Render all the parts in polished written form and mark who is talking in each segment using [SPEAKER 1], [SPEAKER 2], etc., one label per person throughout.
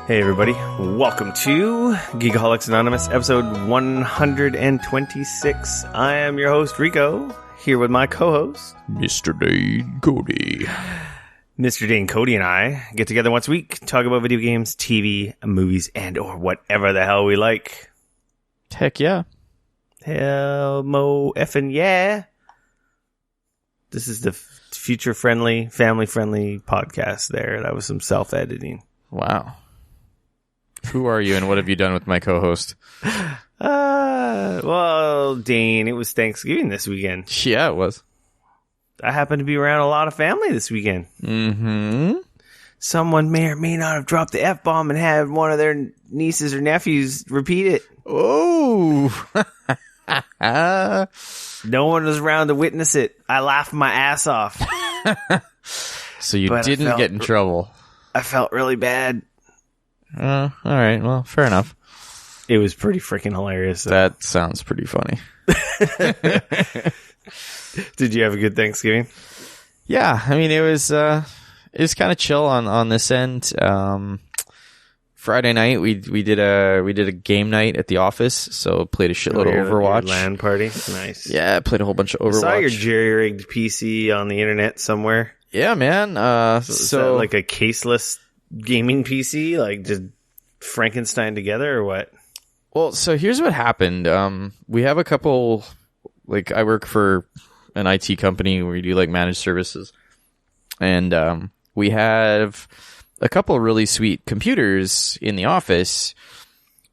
[SPEAKER 1] Hey everybody, welcome to Geekoholics Anonymous, episode 126. I am your host, Rico, here with my co-host,
[SPEAKER 2] Mr. Dane Cody.
[SPEAKER 1] Mr. Dane Cody and I get together once a week, talk about video games, TV, movies, and or whatever the hell we like.
[SPEAKER 2] Heck yeah.
[SPEAKER 1] Hell mo effing yeah. This is the future-friendly, family-friendly podcast there. That was some self-editing.
[SPEAKER 2] Wow. Who are you and what have you done with my co-host?
[SPEAKER 1] Well, Dane, it was Thanksgiving this weekend.
[SPEAKER 2] Yeah, it was.
[SPEAKER 1] I happened to be around a lot of family this weekend.
[SPEAKER 2] Mm-hmm.
[SPEAKER 1] Someone may or may not have dropped the F-bomb and had one of their nieces or nephews repeat it.
[SPEAKER 2] Oh!
[SPEAKER 1] No one was around to witness it. I laughed my ass off.
[SPEAKER 2] So you didn't get in trouble.
[SPEAKER 1] I felt really bad.
[SPEAKER 2] All right. Well, fair enough.
[SPEAKER 1] It was pretty freaking hilarious.
[SPEAKER 2] That sounds pretty funny.
[SPEAKER 1] Did you have a good Thanksgiving?
[SPEAKER 2] Yeah. I mean, it was kind of chill on this end. Friday night we did a game night at the office, so played a shitload of Overwatch.
[SPEAKER 1] LAN party, nice.
[SPEAKER 2] Yeah, played a whole bunch of Overwatch.
[SPEAKER 1] I saw your jerry-rigged PC on the internet somewhere.
[SPEAKER 2] Yeah, man.
[SPEAKER 1] So like a caseless gaming PC, like just Frankenstein together, or what?
[SPEAKER 2] Well, so here's what happened. We have a couple. Like, I work for an IT company where we do like managed services, and we have a couple of really sweet computers in the office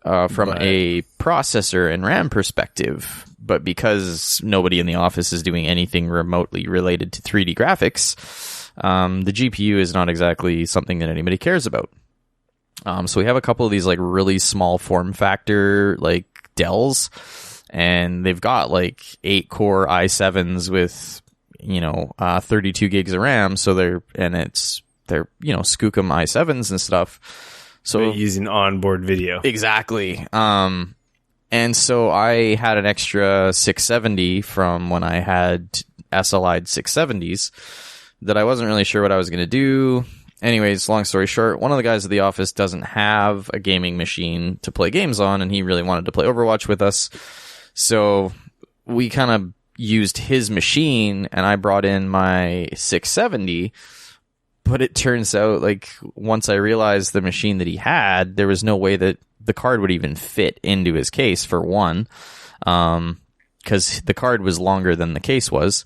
[SPEAKER 2] from a processor and RAM perspective. But because nobody in the office is doing anything remotely related to 3D graphics, the GPU is not exactly something that anybody cares about. So we have a couple of these like really small form factor like Dells, and they've got like 8-core i7s with 32 gigs of RAM. So they're Skookum i7s and stuff. So
[SPEAKER 1] they're using onboard video.
[SPEAKER 2] Exactly. And so I had an extra 670 from when I had SLI'd 670s that I wasn't really sure what I was going to do. Anyways, long story short, one of the guys at the office doesn't have a gaming machine to play games on, and he really wanted to play Overwatch with us. So we kind of used his machine, and I brought in my 670. But it turns out, like, once I realized the machine that he had, there was no way that the card would even fit into his case, for one, because the card was longer than the case was.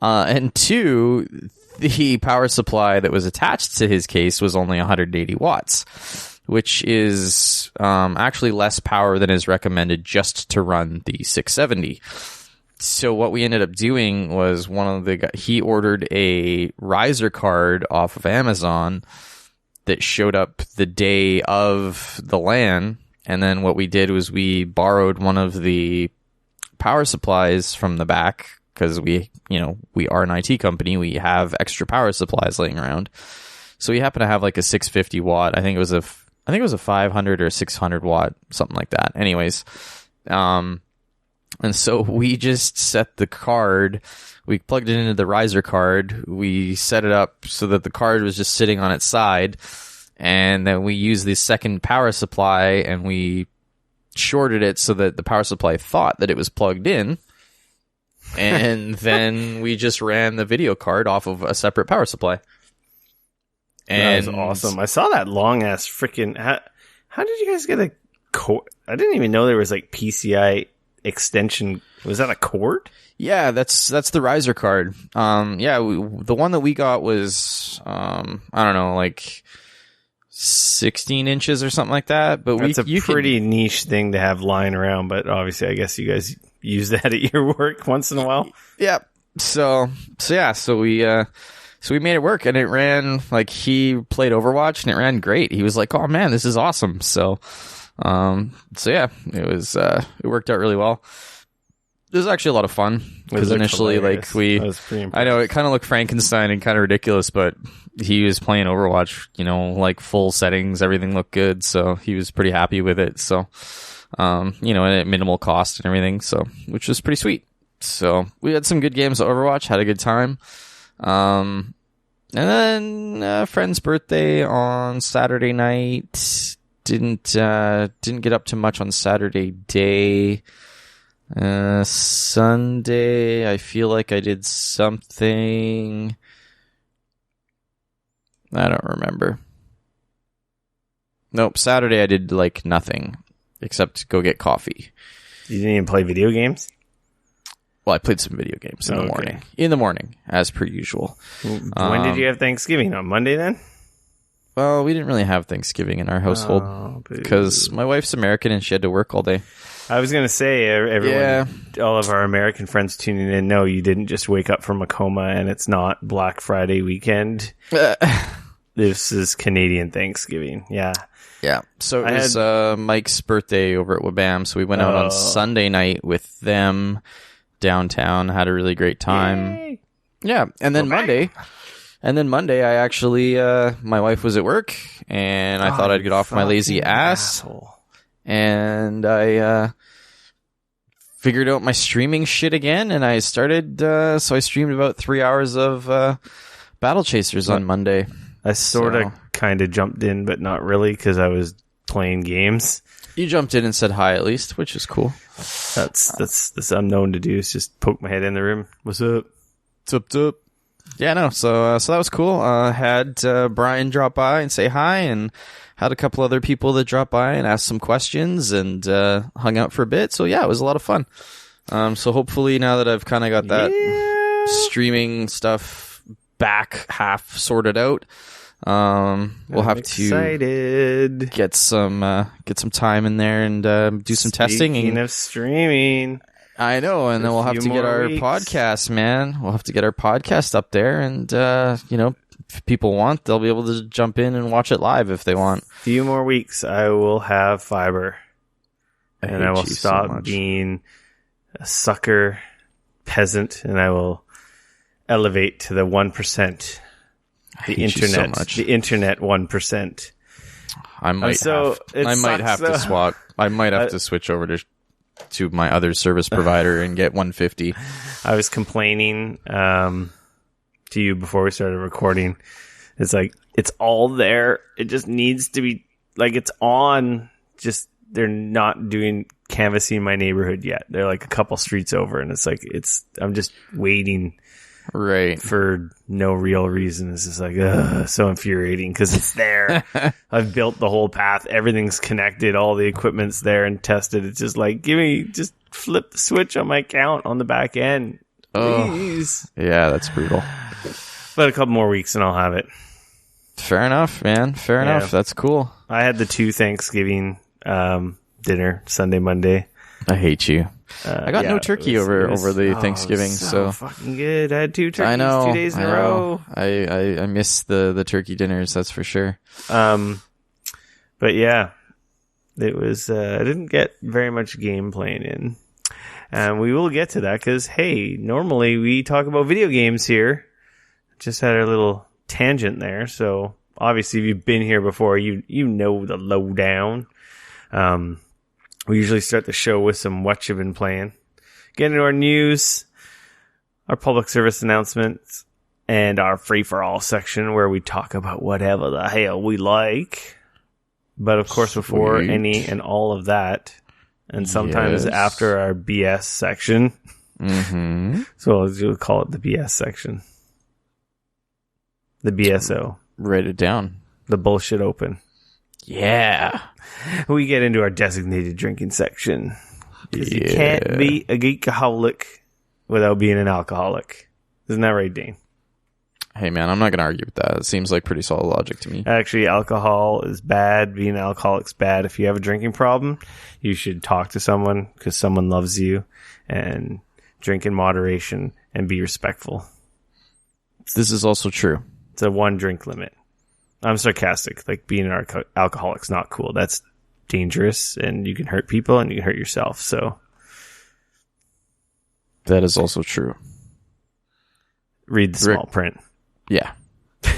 [SPEAKER 2] And two, the power supply that was attached to his case was only 180 watts, which is actually less power than is recommended just to run the 670. So what we ended up doing was he ordered a riser card off of Amazon that showed up the day of the LAN. And then what we did was we borrowed one of the power supplies from the back, because we are an IT company. We have extra power supplies laying around. So we happen to have like a 650 watt. I think it was a 500 or 600 watt, something like that. Anyways, and so we just set the card, we plugged it into the riser card, we set it up so that the card was just sitting on its side, and then we used the second power supply and we shorted it so that the power supply thought that it was plugged in, and then we just ran the video card off of a separate power supply. And
[SPEAKER 1] that was awesome. I saw that long-ass freaking... How did you guys get a cord? I didn't even know there was like PCI extension. Was that a cord?
[SPEAKER 2] Yeah, that's the riser card. The one that we got was I don't know, like 16 inches or something like that. But
[SPEAKER 1] that's a pretty niche thing to have lying around. But obviously, I guess you guys use that at your work once in a while.
[SPEAKER 2] Yeah. So we made it work, and it ran, like, he played Overwatch and it ran great. He was like, "Oh man, this is awesome." So yeah, it worked out really well. It was actually a lot of fun, because initially, like, I know it kind of looked Frankenstein and kind of ridiculous, but he was playing Overwatch, like full settings, everything looked good, so he was pretty happy with it. So, and at minimal cost and everything, so, which was pretty sweet. So we had some good games of Overwatch, had a good time. And then a friend's birthday on Saturday night. didn't get up to much on Saturday day. Sunday, I feel like I did something. I don't remember. Nope, Saturday I did like nothing except go get coffee.
[SPEAKER 1] You didn't even play video games?
[SPEAKER 2] Well, I played some video games in the morning. In the morning, as per usual.
[SPEAKER 1] When did you have Thanksgiving? On Monday then?
[SPEAKER 2] Well, we didn't really have Thanksgiving in our household because my wife's American and she had to work all day.
[SPEAKER 1] I was going to say, everyone, all of our American friends tuning in know you didn't just wake up from a coma and it's not Black Friday weekend. This is Canadian Thanksgiving. Yeah.
[SPEAKER 2] Yeah. So it was Mike's birthday over at Wabam, so we went out on Sunday night with them downtown, had a really great time. Yay. Yeah. And then Monday, I actually, my wife was at work and I thought I'd get off my lazy ass. Asshole. And I figured out my streaming shit again, and I started. So I streamed about 3 hours of Battle Chasers on Monday.
[SPEAKER 1] I sort of kind of jumped in, but not really, because I was playing games.
[SPEAKER 2] You jumped in and said hi at least, which is cool.
[SPEAKER 1] That's unknown to do. Is just poke my head in the room. What's up?
[SPEAKER 2] What's up? Yeah, no. So that was cool. Had Brian drop by and say hi, and had a couple other people that dropped by and asked some questions and hung out for a bit. So yeah, it was a lot of fun. So hopefully now that I've kind of got that streaming stuff back half sorted out, we'll have to get some time in there and do some testing.
[SPEAKER 1] Speaking of streaming,
[SPEAKER 2] I know, and then we'll have to get our podcast, man. We'll have to get our podcast up there, and if people want, they'll be able to jump in and watch it live if they want.
[SPEAKER 1] Few more weeks, I will have fiber, and I will stop being a sucker peasant, and I will elevate to the 1%. The internet, the internet 1%.
[SPEAKER 2] I might have to swap. I might have to switch over to my other service provider and get 150.
[SPEAKER 1] I was complaining to you before we started recording. It's like, it's all there. It just needs to be, like, it's on. Just, they're not doing canvassing my neighborhood yet. They're like a couple streets over, and it's like, I'm just waiting.
[SPEAKER 2] Right.
[SPEAKER 1] For no real reason. It's just like, so infuriating because it's there. I've built the whole path. Everything's connected. All the equipment's there and tested. It's just like, just flip the switch on my account on the back end. Please.
[SPEAKER 2] Oh, yeah, that's brutal.
[SPEAKER 1] But a couple more weeks and I'll have it.
[SPEAKER 2] Fair enough, man. Fair enough. That's cool.
[SPEAKER 1] I had the 2 Thanksgiving dinner, Sunday, Monday.
[SPEAKER 2] I hate you. I got no turkey over the Thanksgiving, so
[SPEAKER 1] fucking good. I had 2 turkeys,
[SPEAKER 2] I know,
[SPEAKER 1] 2 days in a row.
[SPEAKER 2] I miss the turkey dinners, that's for sure.
[SPEAKER 1] But yeah, it was. I didn't get very much game playing in, and we will get to that because normally we talk about video games here. Just had our little tangent there, so obviously if you've been here before, you know the lowdown. We usually start the show with some Whatcha been playing. Get into our news, our public service announcements, and our free-for-all section where we talk about whatever the hell we like. But of course, before any and all of that, and sometimes after our BS section.
[SPEAKER 2] Mm-hmm.
[SPEAKER 1] So we'll call it the BS section. The BSO.
[SPEAKER 2] Write it down.
[SPEAKER 1] The bullshit open.
[SPEAKER 2] Yeah.
[SPEAKER 1] We get into our designated drinking section. You can't be a geekaholic without being an alcoholic. Isn't that right, Dane?
[SPEAKER 2] Hey, man, I'm not going to argue with that. It seems like pretty solid logic to me.
[SPEAKER 1] Actually, alcohol is bad. Being an alcoholic's bad. If you have a drinking problem, you should talk to someone because someone loves you, and drink in moderation and be respectful.
[SPEAKER 2] This is also true.
[SPEAKER 1] It's a 1 drink limit. I'm sarcastic. Like, being an alcoholic's not cool. That's dangerous, and you can hurt people and you can hurt yourself. So
[SPEAKER 2] that is also true.
[SPEAKER 1] Read the small print.
[SPEAKER 2] Yeah.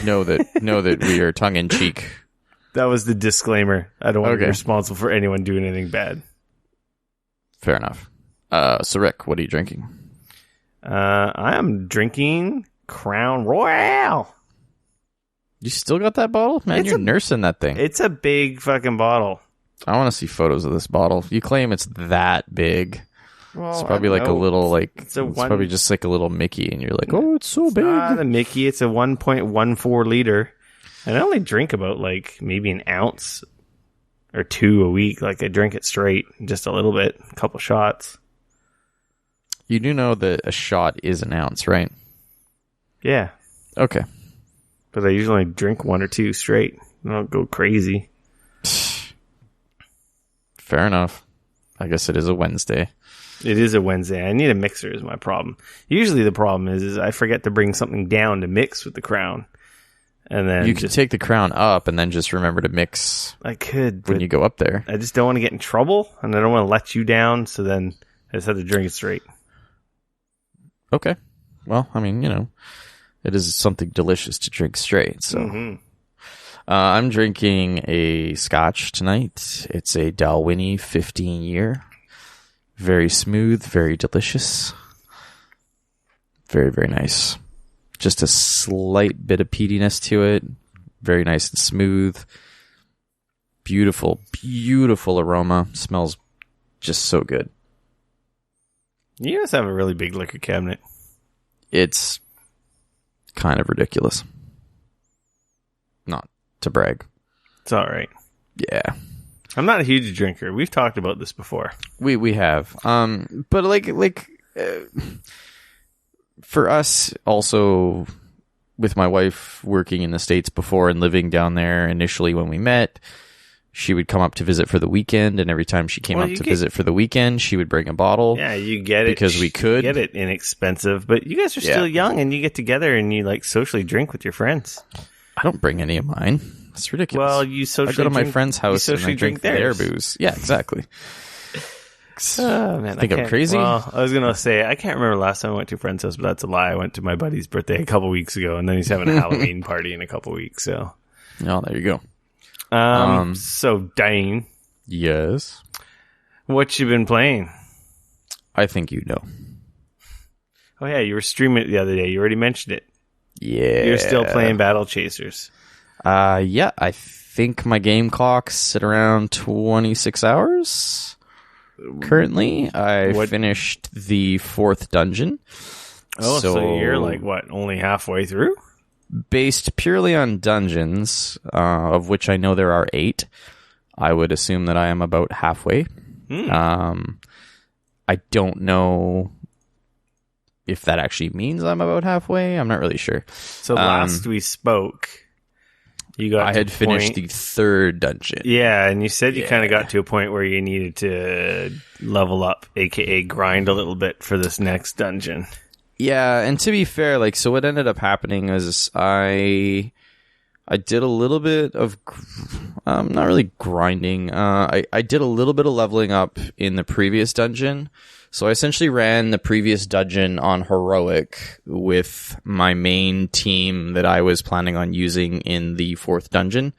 [SPEAKER 2] Know that we are tongue in cheek.
[SPEAKER 1] That was the disclaimer. I don't want to be responsible for anyone doing anything bad.
[SPEAKER 2] Fair enough. So Rick, what are you drinking?
[SPEAKER 1] I am drinking Crown Royale.
[SPEAKER 2] You still got that bottle? Man, you're nursing that thing.
[SPEAKER 1] It's a big fucking bottle.
[SPEAKER 2] I want to see photos of this bottle. You claim it's that big.
[SPEAKER 1] Well,
[SPEAKER 2] it's probably like a little, like, it's probably just like a little Mickey, and you're like, oh, it's so big.
[SPEAKER 1] Not a Mickey. It's a 1.14 liter. And I only drink about, like, maybe an ounce or 2 a week. Like, I drink it straight, just a little bit, a couple shots.
[SPEAKER 2] You do know that a shot is an ounce, right?
[SPEAKER 1] Yeah.
[SPEAKER 2] Okay.
[SPEAKER 1] But I usually drink 1 or 2 straight. I don't go crazy.
[SPEAKER 2] Fair enough. I guess it is a Wednesday.
[SPEAKER 1] It is a Wednesday. I need a mixer is my problem. Usually the problem is I forget to bring something down to mix with the Crown. And then
[SPEAKER 2] you can take the Crown up and then just remember to mix.
[SPEAKER 1] I could
[SPEAKER 2] when you go up there.
[SPEAKER 1] I just don't want to get in trouble, and I don't want to let you down, so then I just have to drink it straight.
[SPEAKER 2] Okay. Well, I mean, it is something delicious to drink straight. So I'm drinking a scotch tonight. It's a Dalwhinnie 15-year. Very smooth, very delicious. Very, very nice. Just a slight bit of peatiness to it. Very nice and smooth. Beautiful, beautiful aroma. Smells just so good.
[SPEAKER 1] You guys have a really big liquor cabinet.
[SPEAKER 2] It's kind of ridiculous. Not to brag.
[SPEAKER 1] It's all right.
[SPEAKER 2] Yeah.
[SPEAKER 1] I'm not a huge drinker. We've talked about this before.
[SPEAKER 2] We have. But for us also, with my wife working in the States before and living down there initially when we met, she would come up to visit for the weekend, and every time she came visit for the weekend, she would bring a bottle.
[SPEAKER 1] Yeah, you get it.
[SPEAKER 2] Because we could.
[SPEAKER 1] You get it inexpensive, but you guys are still young, and you get together and you like socially drink with your friends.
[SPEAKER 2] I don't bring any of mine. It's ridiculous.
[SPEAKER 1] Well, you socially
[SPEAKER 2] I go to my friend's house and I drink their
[SPEAKER 1] theirs.
[SPEAKER 2] booze. Yeah, exactly.
[SPEAKER 1] Oh, man,
[SPEAKER 2] I'm crazy?
[SPEAKER 1] Well, I was going to say, I can't remember last time I went to a friend's house, but that's a lie. I went to my buddy's birthday a couple weeks ago, and then he's having a Halloween party in a couple weeks. So,
[SPEAKER 2] oh, there you go.
[SPEAKER 1] So, Dane.
[SPEAKER 2] Yes?
[SPEAKER 1] What you been playing?
[SPEAKER 2] I think you know.
[SPEAKER 1] Oh, yeah, you were streaming it the other day. You already mentioned it.
[SPEAKER 2] Yeah.
[SPEAKER 1] You're still playing Battle Chasers.
[SPEAKER 2] Yeah, I think my game clock's at around 26 hours. Currently, I finished the 4th dungeon.
[SPEAKER 1] Oh, so you're like, only halfway through?
[SPEAKER 2] Based purely on dungeons, of which I know there are 8, I would assume that I am about halfway. I don't know if that actually means I'm about halfway. I'm not really sure.
[SPEAKER 1] So last we spoke,
[SPEAKER 2] I had finished the 3rd dungeon.
[SPEAKER 1] Yeah, and you said you kind of got to a point where you needed to level up, aka grind a little bit for this next dungeon.
[SPEAKER 2] Yeah, and to be fair, so what ended up happening is I did a little bit of, not really grinding. I did a little bit of leveling up in the previous dungeon. So I essentially ran the previous dungeon on heroic with my main team that I was planning on using in the 4th dungeon,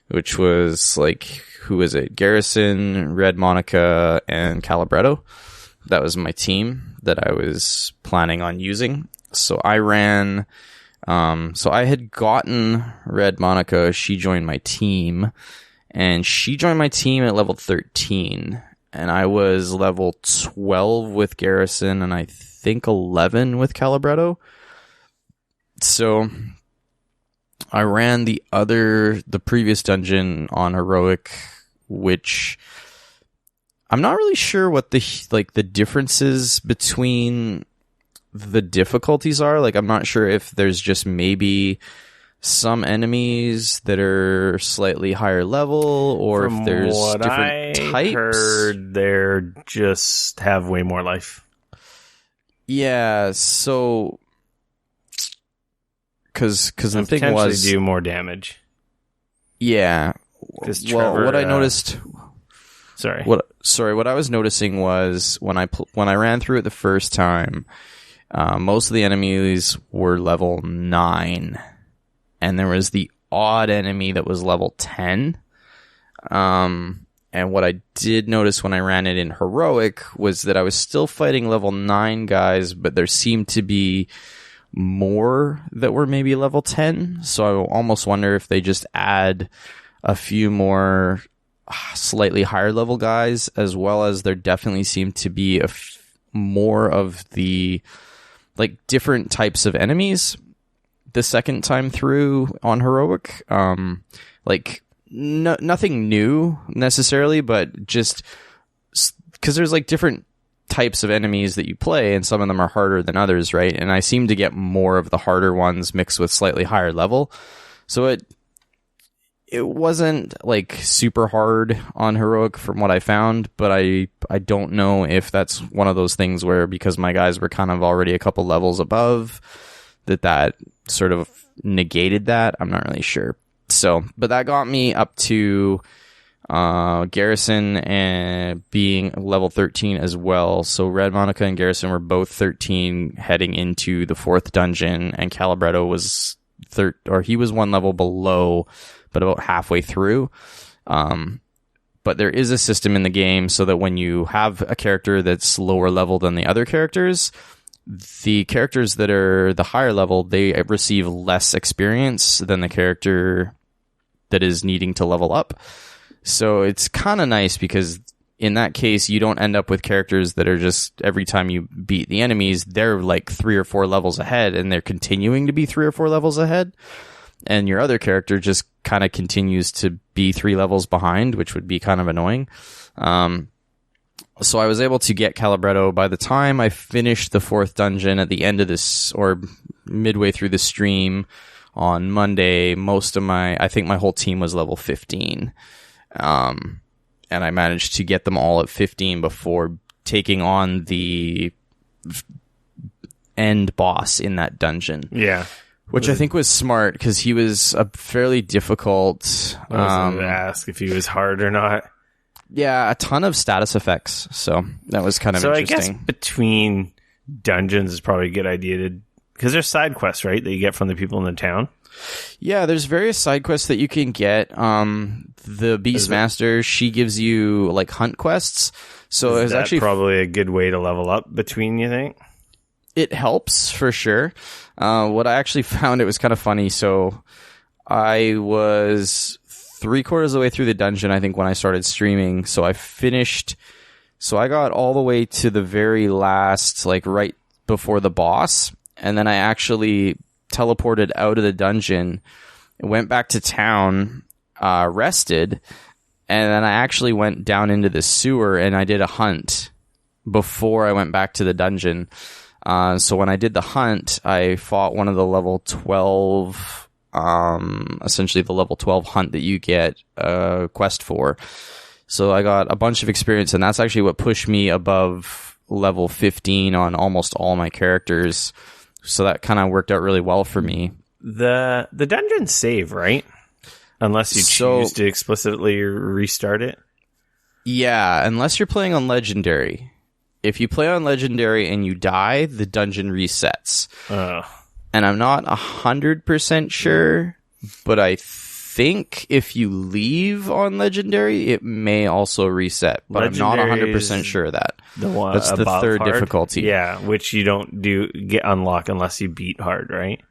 [SPEAKER 2] which was who is it? Garrison, Red Monica, and Calibretto. That was my team that I was planning on using. So I ran, so I had gotten Red Monica. She joined my team, and she joined my team at level 13. And I was level 12 with Garrison, and I think 11 with Calibretto. So I ran the previous dungeon on heroic, which I'm not really sure what the differences between the difficulties are. I'm not sure if there's just maybe some enemies that are slightly higher level, or if there's different types. I
[SPEAKER 1] heard they're just have way more life.
[SPEAKER 2] Yeah, so because the thing was
[SPEAKER 1] do more damage.
[SPEAKER 2] Yeah, well, what I noticed. What I was noticing was when I ran through it the first time, most of the enemies were level 9. And there was the odd enemy that was level 10. And what I did notice when I ran it in heroic was that I was still fighting level 9 guys, but there seemed to be more that were maybe level 10. So I almost wonder if they just add a few more slightly higher level guys, as well as there definitely seemed to be more of the like different types of enemies the second time through on heroic. Like nothing new necessarily, but just because there's like different types of enemies that you play, and some of them are harder than others, right? And I seem to get more of the harder ones mixed with slightly higher level. So it wasn't like super hard on heroic from what I found, but I don't know if that's one of those things where, because my guys were kind of already a couple levels above, that sort of negated that. I'm not really sure. So, but that got me up to Garrison and being level 13 as well. So Red Monica and Garrison were both 13 heading into the 4th dungeon, and Calibretto was he was one level below, but about halfway through. But there is a system in the game so that when you have a character that's lower level than the other characters, the characters that are the higher level, they receive less experience than the character that is needing to level up. So it's kind of nice because in that case, you don't end up with characters that are just, every time you beat the enemies, they're like 3 or 4 levels ahead, and they're continuing to be 3 or 4 levels ahead. And your other character just kind of continues to be 3 levels behind, which would be kind of annoying. So I was able to get Calibretto by the time I finished the 4th dungeon at the end of this, or midway through the stream on Monday. I think my whole team was level 15. And I managed to get them all at 15 before taking on the end boss in that dungeon.
[SPEAKER 1] Yeah.
[SPEAKER 2] Which I think was smart, because he was a fairly difficult...
[SPEAKER 1] I was going to ask if he was hard or not.
[SPEAKER 2] Yeah, a ton of status effects. So that was kind of interesting.
[SPEAKER 1] So I guess between dungeons is probably a good idea to... Because there's side quests, right, that you get from the people in the town?
[SPEAKER 2] Yeah, there's various side quests that you can get. The Beastmaster, she gives you like hunt quests. So it's actually
[SPEAKER 1] probably a good way to level up between, you think?
[SPEAKER 2] It helps for sure. What I actually found, it was kind of funny. So I was 3/4 of the way through the dungeon, I think, when I started streaming. So I got all the way to the very last, like right before the boss. And then I actually teleported out of the dungeon, went back to town, rested, and then I actually went down into the sewer and I did a hunt before I went back to the dungeon. So when I did the hunt, I fought one of the level 12, essentially the level 12 hunt that you get a quest for. So I got a bunch of experience, and that's actually what pushed me above level 15 on almost all my characters. So that kind of worked out really well for me.
[SPEAKER 1] The dungeons save, right? Unless you choose to explicitly restart it?
[SPEAKER 2] Yeah, unless you're playing on Legendary. If you play on Legendary and you die, the dungeon resets. And I'm not 100% sure, but I think if you leave on Legendary, it may also reset. But Legendary, I'm not 100% sure of that. That's the 3rd difficulty.
[SPEAKER 1] Yeah, which you don't get unlock unless you beat hard, right?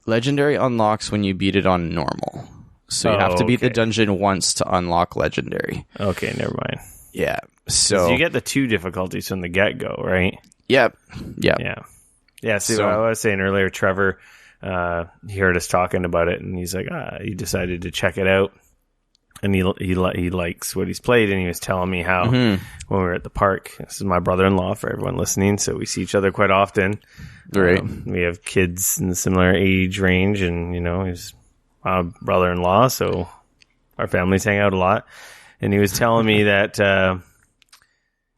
[SPEAKER 2] Legendary unlocks when you beat it on normal. So you have to beat the dungeon once to unlock Legendary.
[SPEAKER 1] Okay, never mind.
[SPEAKER 2] Yeah. So
[SPEAKER 1] you get the 2 difficulties from the get-go, right?
[SPEAKER 2] Yep.
[SPEAKER 1] Yeah, see, what I was saying earlier, Trevor, he heard us talking about it, and he's like, he decided to check it out. And he likes what he's played, and he was telling me how when we were at the park, this is my brother-in-law for everyone listening, so we see each other quite often.
[SPEAKER 2] Right.
[SPEAKER 1] We have kids in a similar age range, and, he's my brother-in-law, so our families hang out a lot. And he was telling me that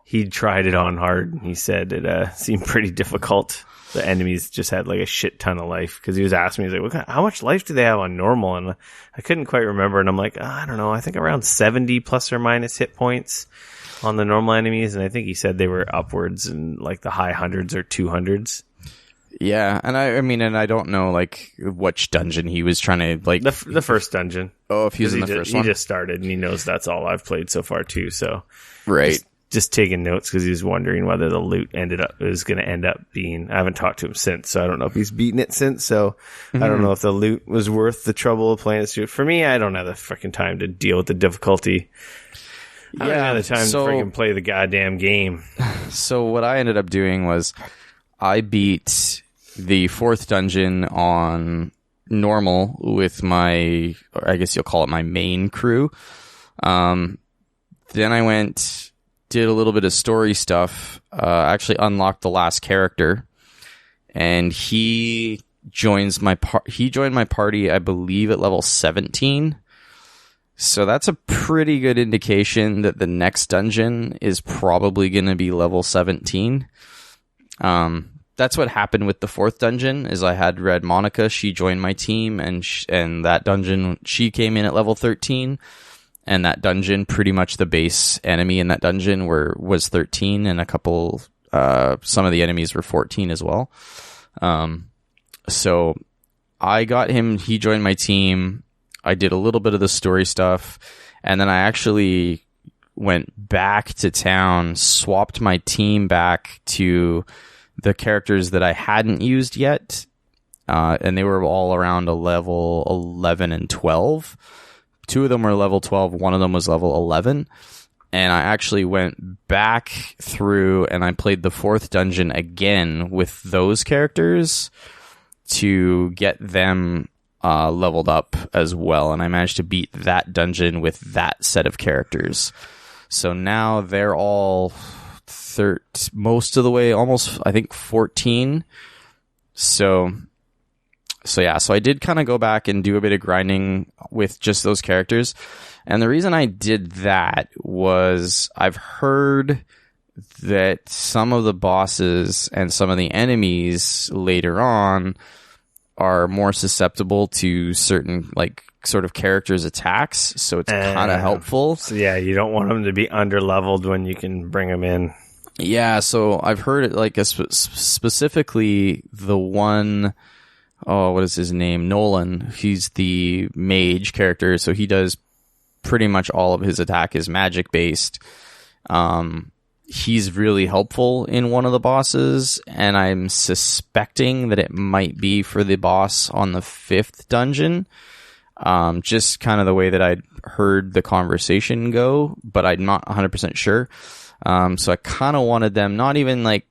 [SPEAKER 1] he tried it on hard, and he said it seemed pretty difficult. The enemies just had like a shit ton of life, because he was asking me, he's like, how much life do they have on normal? And I couldn't quite remember, and I'm like, I don't know, I think around 70 plus or minus hit points on the normal enemies, and I think he said they were upwards in like the high hundreds or 200s.
[SPEAKER 2] Yeah, and I mean, and I don't know like which dungeon he was trying to like
[SPEAKER 1] the first dungeon.
[SPEAKER 2] Oh, if he's in the first one,
[SPEAKER 1] he just started, and he knows that's all I've played so far too. So
[SPEAKER 2] right.
[SPEAKER 1] just taking notes because he was wondering whether the loot was going to end up being. I haven't talked to him since, so I don't know if he's beaten it since. So I don't know if the loot was worth the trouble of playing it. For me, I don't have the freaking time to deal with the difficulty. I don't have the time to freaking play the goddamn game.
[SPEAKER 2] So what I ended up doing was I beat the 4th dungeon on normal with my, or I guess you'll call it my main crew. Then I did a little bit of story stuff, actually unlocked the last character, and he joined my party, I believe, at level 17. So that's a pretty good indication that the next dungeon is probably going to be level 17. That's what happened with the 4th dungeon, is I had Red Monica, she joined my team, and that dungeon, she came in at level 13. And that dungeon, pretty much the base enemy in that dungeon was 13, and a couple, some of the enemies were 14 as well. So I got him, he joined my team, I did a little bit of the story stuff, and then I actually went back to town, swapped my team back to the characters that I hadn't used yet, and they were all around a level 11 and 12. 2 of them were level 12, 1 of them was level 11, and I actually went back through and I played the 4th dungeon again with those characters to get them leveled up as well, and I managed to beat that dungeon with that set of characters. So now they're all most of the way, almost, I think, 14. So I did kind of go back and do a bit of grinding with just those characters. And the reason I did that was I've heard that some of the bosses and some of the enemies later on are more susceptible to certain, like, sort of characters' attacks. So it's kind of helpful.
[SPEAKER 1] So yeah, you don't want them to be under-leveled when you can bring them in.
[SPEAKER 2] Yeah, so I've heard it, like, specifically the one... Oh, what is his name? Nolan. He's the mage character, so he does pretty much all of his attack is magic based. He's really helpful in one of the bosses, and I'm suspecting that it might be for the boss on the 5th dungeon. Just kind of the way that I'd heard the conversation go, but I'm not 100% sure. So I kind of wanted them, not even like,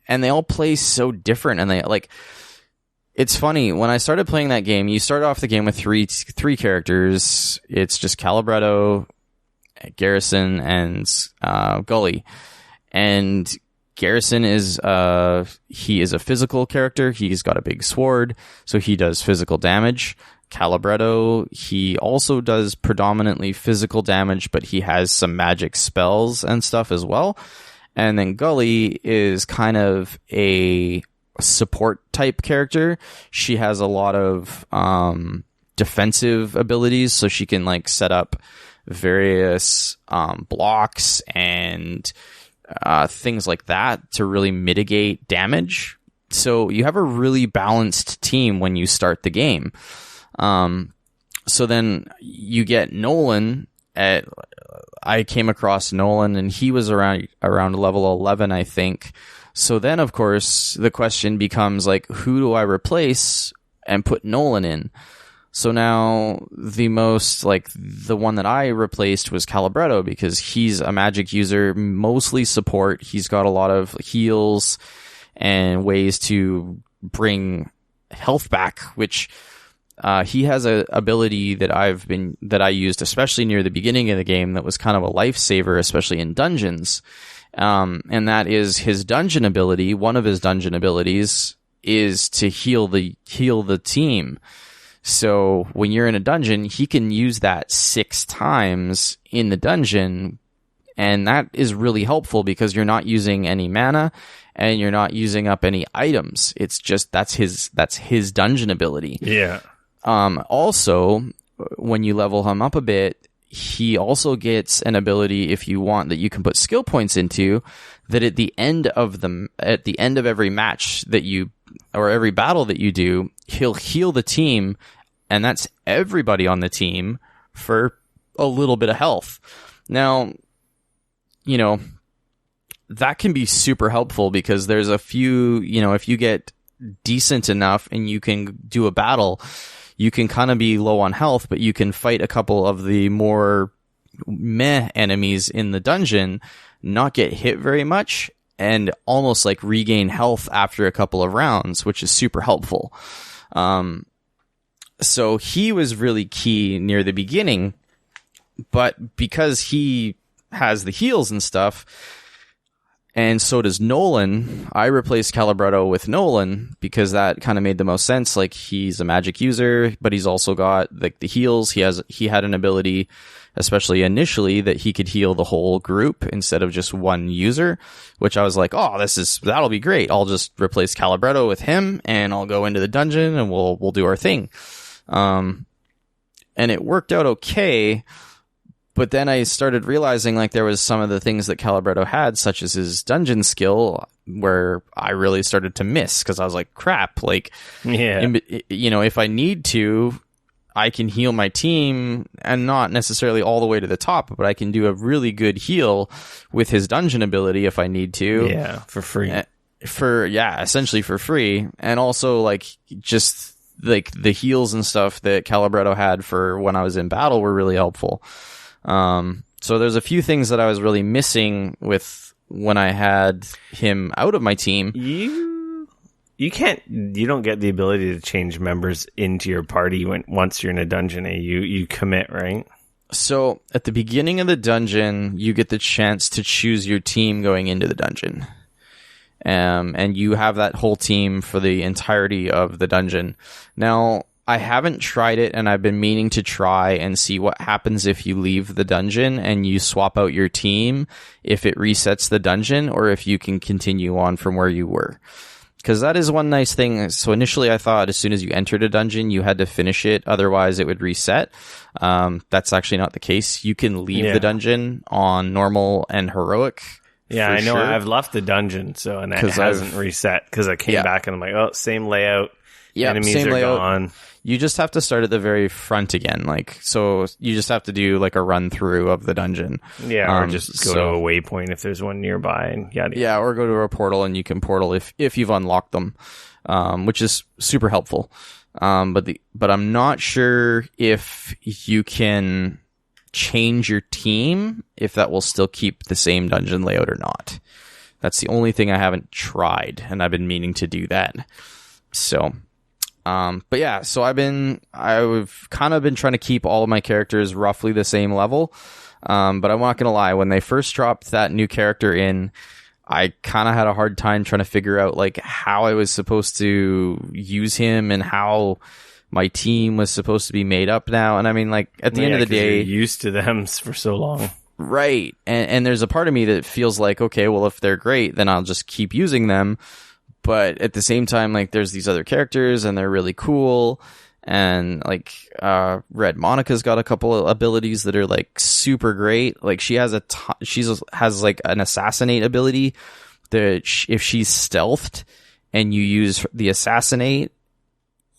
[SPEAKER 2] and they all play so different, and they, like, it's funny, when I started playing that game, you start off the game with three characters. It's just Calibretto, Garrison, and Gully. And Garrison is he is a physical character. He's got a big sword, so he does physical damage. Calibretto, he also does predominantly physical damage, but he has some magic spells and stuff as well. And then Gully is kind of a support type character. She has a lot of defensive abilities, so she can, like, set up various blocks and things like that to really mitigate damage. So you have a really balanced team when you start the game. So then you get Nolan. I came across Nolan, and he was around level 11, I think. So then, of course, the question becomes, like, who do I replace and put Nolan in? So now the one that I replaced was Calibretto, because he's a magic user, mostly support. He's got a lot of heals and ways to bring health back, which he has a ability that I used, especially near the beginning of the game, that was kind of a lifesaver, especially in dungeons. And that is his dungeon ability. One of his dungeon abilities is to heal the team. So when you're in a dungeon, he can use that 6 times in the dungeon, and that is really helpful because you're not using any mana and you're not using up any items. It's just that's his dungeon ability.
[SPEAKER 1] Yeah.
[SPEAKER 2] Also, when you level him up a bit, he also gets an ability, if you want, that you can put skill points into, that at the end of every match that you, or every battle that you do, he'll heal the team, and that's everybody on the team for a little bit of health. Now, that can be super helpful because there's a few, if you get decent enough and you can do a battle, you can kind of be low on health, but you can fight a couple of the more meh enemies in the dungeon, not get hit very much, and almost like regain health after a couple of rounds, which is super helpful. So he was really key near the beginning, but because he has the heals and stuff, and so does Nolan, I replaced Calibretto with Nolan because that kind of made the most sense. Like, he's a magic user, but he's also got like the heals. He had an ability, especially initially, that he could heal the whole group instead of just one user, which I was like, oh, that'll be great. I'll just replace Calibretto with him and I'll go into the dungeon and we'll do our thing. And it worked out okay. But then I started realizing like there was some of the things that Calibretto had, such as his dungeon skill, where I really started to miss because I was like, crap, like, if I need to, I can heal my team and not necessarily all the way to the top, but I can do a really good heal with his dungeon ability if I need to.
[SPEAKER 1] Yeah, for free.
[SPEAKER 2] Essentially for free. And also like just like the heals and stuff that Calibretto had for when I was in battle were really helpful. So there's a few things that I was really missing with when I had him out of my team.
[SPEAKER 1] You don't get the ability to change members into your party once you're in a dungeon. You commit, right?
[SPEAKER 2] So at the beginning of the dungeon, you get the chance to choose your team going into the dungeon. And you have that whole team for the entirety of the dungeon. Now, I haven't tried it, and I've been meaning to try and see what happens if you leave the dungeon and you swap out your team, if it resets the dungeon, or if you can continue on from where you were. Because that is one nice thing. So initially I thought as soon as you entered a dungeon, you had to finish it, otherwise it would reset. That's actually not the case. You can leave the dungeon on normal and heroic.
[SPEAKER 1] Yeah, I know. Sure. I've left the dungeon, and it hasn't reset, because I came back and I'm like, oh, same layout.
[SPEAKER 2] Yeah,
[SPEAKER 1] enemies
[SPEAKER 2] same
[SPEAKER 1] are
[SPEAKER 2] layout.
[SPEAKER 1] Gone.
[SPEAKER 2] You just have to start at the very front again. So you just have to do like a run through of the dungeon.
[SPEAKER 1] Yeah, or just go to a waypoint if there's one nearby, and yada.
[SPEAKER 2] Yeah, or go to a portal, and you can portal if you've unlocked them, which is super helpful. But I'm not sure if you can change your team, if that will still keep the same dungeon layout or not. That's the only thing I haven't tried, and I've been meaning to do that. So. But yeah, so I've kind of been trying to keep all of my characters roughly the same level. But I'm not gonna lie, when they first dropped that new character in, I kind of had a hard time trying to figure out like how I was supposed to use him and how my team was supposed to be made up now. And I mean, like, at the end of the day,
[SPEAKER 1] you're used to them for so long.
[SPEAKER 2] Right. And there's a part of me that feels like, okay, well, if they're great, then I'll just keep using them. But at the same time, like, there's these other characters and they're really cool. And like, Red Monica's got a couple of abilities that are like super great. Like, she has has like an assassinate ability that if she's stealthed and you use the assassinate,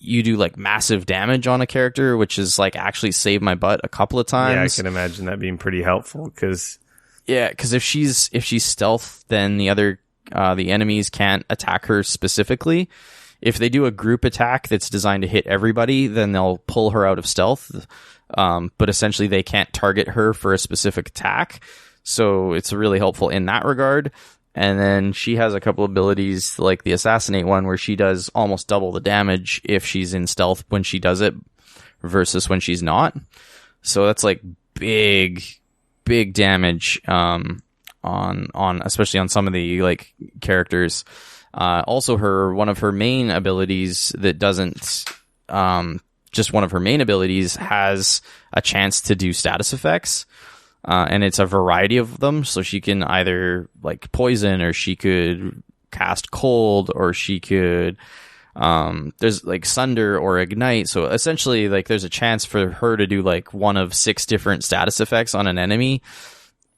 [SPEAKER 2] you do like massive damage on a character, which is like actually saved my butt a couple of times.
[SPEAKER 1] Yeah, I can imagine that being pretty helpful because
[SPEAKER 2] if she's stealth, then the enemies can't attack her specifically. If they do a group attack that's designed to hit everybody, then they'll pull her out of stealth. But essentially they can't target her for a specific attack. So it's really helpful in that regard. And then she has a couple abilities like the assassinate one where she does almost double the damage if she's in stealth when she does it versus when she's not. So that's like big damage, on especially on some of the like characters. Also one of her main abilities that doesn't, just one of her main abilities has a chance to do status effects. And it's a variety of them. So she can either like poison, or she could cast cold, or she could, there's like sunder or ignite. So essentially like there's a chance for her to do like one of 6 different status effects on an enemy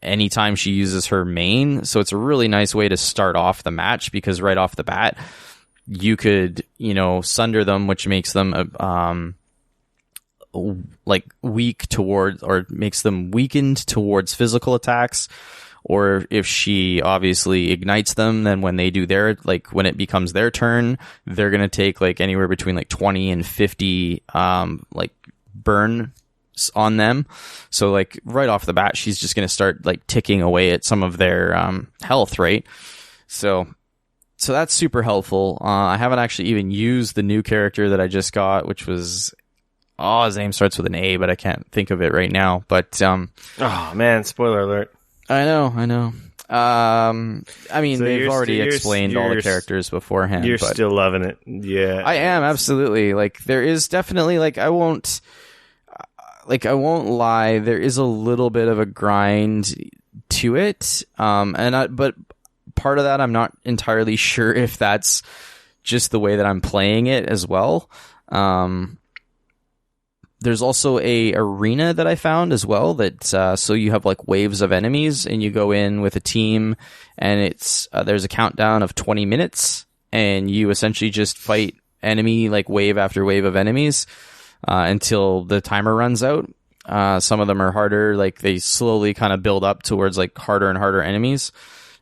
[SPEAKER 2] anytime she uses her main. So it's a really nice way to start off the match, because right off the bat you could, sunder them, which makes them like weak towards, or makes them weakened towards physical attacks, or if she obviously ignites them, then when they do their, like when it becomes their turn, they're going to take like anywhere between like 20 and 50 like burn on them. So like right off the bat, she's just going to start like ticking away at some of their health, right? So that's super helpful. I haven't actually even used the new character that I just got, which was, his name starts with an A, but I can't think of it right now. But
[SPEAKER 1] oh man, spoiler alert.
[SPEAKER 2] I know. I mean,
[SPEAKER 1] So
[SPEAKER 2] they've already explained all the characters beforehand.
[SPEAKER 1] You're
[SPEAKER 2] but
[SPEAKER 1] still loving it. Yeah.
[SPEAKER 2] I am, absolutely. Like, there is definitely, like, I won't lie, there is a little bit of a grind to it. But part of that, I'm not entirely sure if that's just the way that I'm playing it as well. There's also a arena that I found as well that so you have like waves of enemies and you go in with a team and it's there's a countdown of 20 minutes and you essentially just fight enemy like wave after wave of enemies until the timer runs out. Some of them are harder, like they slowly kind of build up towards like harder and harder enemies.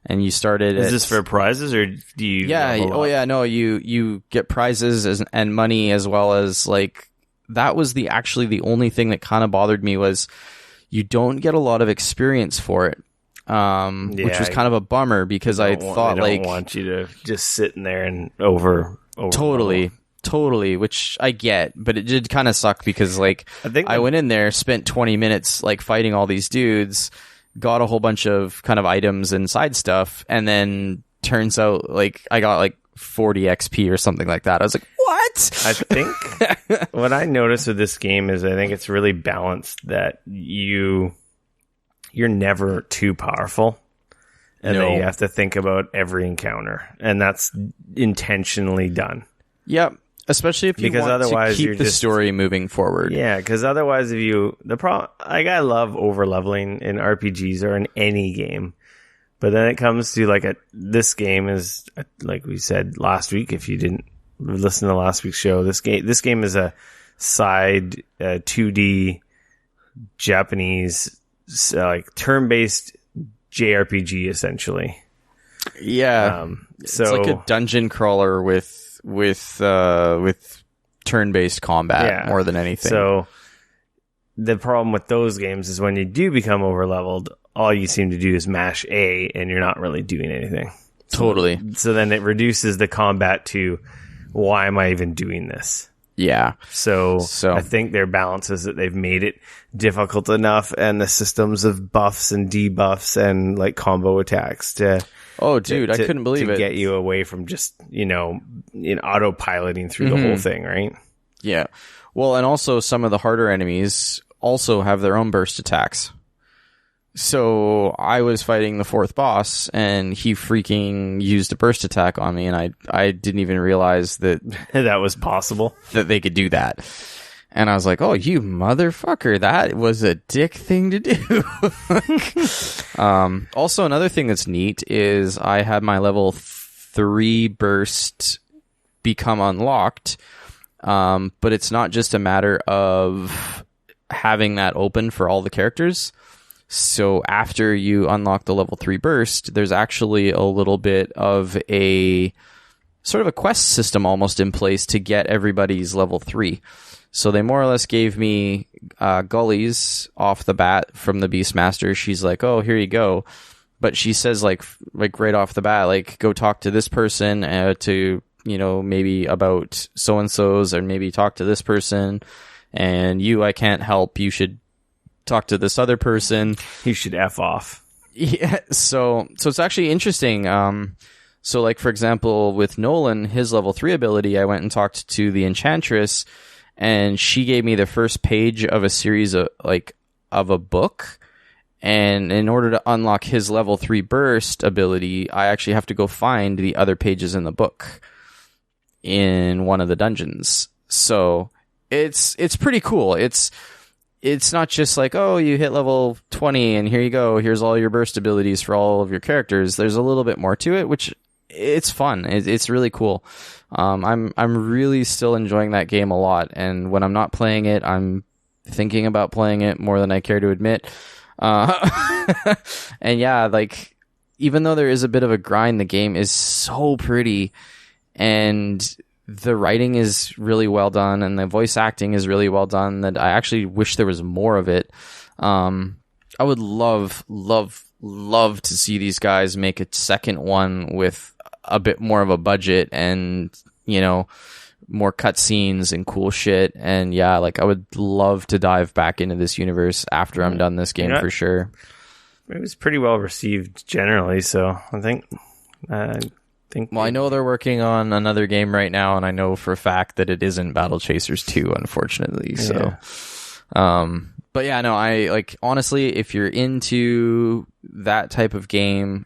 [SPEAKER 2] And you started.
[SPEAKER 1] Is this for prizes or do you?
[SPEAKER 2] Yeah. Oh yeah. No, you get prizes and money as well as like. That was the only thing that kind of bothered me was you don't get a lot of experience for it, which was kind of a bummer because I thought
[SPEAKER 1] I don't want you to just sit in there and over totally, which I get, but it did kind of suck because like I went in there, spent 20 minutes like fighting all these dudes, got a whole bunch of kind of items and side stuff, and then turns out like I got like 40 XP or something like that. I was like, what? I think what I noticed with this game is I think it's really balanced that you're never too powerful and then you have to think about every encounter, and that's intentionally done.
[SPEAKER 2] Yep. Especially if you want to keep the story moving forward.
[SPEAKER 1] Yeah, because otherwise I love over leveling in RPGs or in any game. But then it comes to this game is, like we said last week, if you didn't listen to last week's show, this game is a side 2D Japanese like turn-based JRPG essentially.
[SPEAKER 2] Yeah, it's like a dungeon crawler with turn-based combat more than anything. So
[SPEAKER 1] the problem with those games is when you do become over-leveled, all you seem to do is mash A and you're not really doing anything.
[SPEAKER 2] Totally.
[SPEAKER 1] So then it reduces the combat to, why am I even doing this?
[SPEAKER 2] Yeah.
[SPEAKER 1] So I think their balance is that they've made it difficult enough and the systems of buffs and debuffs and like combo attacks I couldn't believe it. To get you away from just, autopiloting through the whole thing, right?
[SPEAKER 2] Yeah. Well, and also some of the harder enemies also have their own burst attacks. So I was fighting the fourth boss and he freaking used a burst attack on me and I didn't even realize that
[SPEAKER 1] that was possible,
[SPEAKER 2] that they could do that. And I was like, oh, you motherfucker, that was a dick thing to do. Also, another thing that's neat is I had my level 3 burst become unlocked. But it's not just a matter of having that open for all the characters. So after you unlock the level 3 burst, there's actually a little bit of a sort of a quest system almost in place to get everybody's level 3. So they more or less gave me gullies off the bat from the Beastmaster. She's like, oh, here you go. But she says like right off the bat, like, go talk to this person to, maybe about so-and-so's, or maybe talk to this person. And I can't help. You should talk to this other person.
[SPEAKER 1] You should F off.
[SPEAKER 2] Yeah. So it's actually interesting. So like, for example, with Nolan, his level 3 ability, I went and talked to the Enchantress, and she gave me the first page of a series of a book. And in order to unlock his level 3 burst ability, I actually have to go find the other pages in the book in one of the dungeons. So it's pretty cool. It's not just like, oh, you hit level 20 and here you go. Here's all your burst abilities for all of your characters. There's a little bit more to it, which it's fun. It's really cool. I'm really still enjoying that game a lot. And when I'm not playing it, I'm thinking about playing it more than I care to admit. And yeah, like, even though there is a bit of a grind, the game is so pretty, and the writing is really well done, and the voice acting is really well done, that I actually wish there was more of it. I would love to see these guys make a second one with a bit more of a budget and, you know, more cutscenes and cool shit. And yeah, like, I would love to dive back into this universe after I'm done this game, for sure.
[SPEAKER 1] It was pretty well received generally, so I think.
[SPEAKER 2] Well, I know they're working on another game right now, and I know for a fact that it isn't Battle Chasers 2, unfortunately. So, but yeah, no, I like, honestly, if you're into that type of game,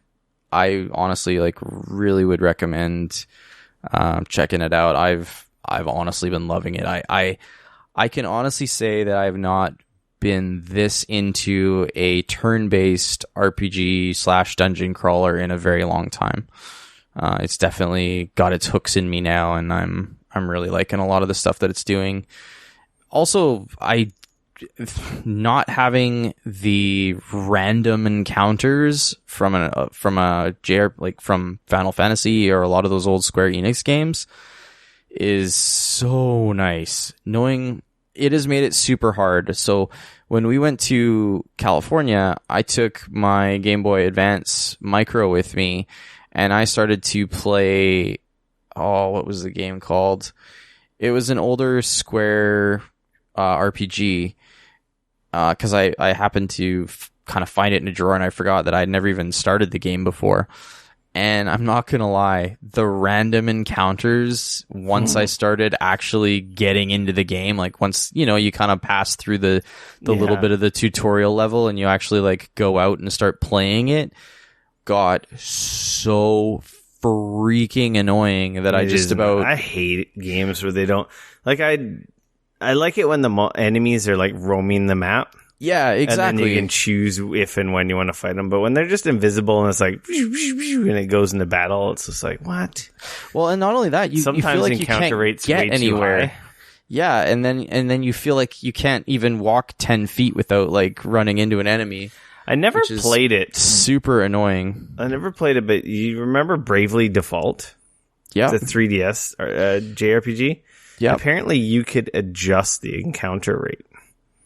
[SPEAKER 2] I honestly like really would recommend checking it out. I've honestly been loving it. I can honestly say that I have not been this into a turn-based RPG / dungeon crawler in a very long time. It's definitely got its hooks in me now, and I'm really liking a lot of the stuff that it's doing. Also, not having the random encounters from from Final Fantasy or a lot of those old Square Enix games is so nice. Knowing it has made it super hard. So when we went to California, I took my Game Boy Advance Micro with me, and I started to play, what was the game called? It was an older Square RPG, because I happened to kind of find it in a drawer, and I forgot that I'd never even started the game before. And I'm not going to lie, the random encounters, once I started actually getting into the game, like once, you know, you kind of pass through the little bit of the tutorial level and you actually like go out and start playing it, got so freaking annoying that I
[SPEAKER 1] hate games where they don't, like, I like it when the enemies are like roaming the map.
[SPEAKER 2] Yeah, exactly.
[SPEAKER 1] And then you can choose if and when you want to fight them. But when they're just invisible and it's like, and it goes into battle, it's just like, what?
[SPEAKER 2] Well, and not only that, you feel like you can't get anywhere. Yeah, and then you feel like you can't even walk 10 feet without like running into an enemy.
[SPEAKER 1] I never played it.
[SPEAKER 2] Super annoying.
[SPEAKER 1] I never played it, but you remember Bravely Default?
[SPEAKER 2] Yeah.
[SPEAKER 1] The 3DS JRPG?
[SPEAKER 2] Yeah.
[SPEAKER 1] Apparently you could adjust the encounter rate.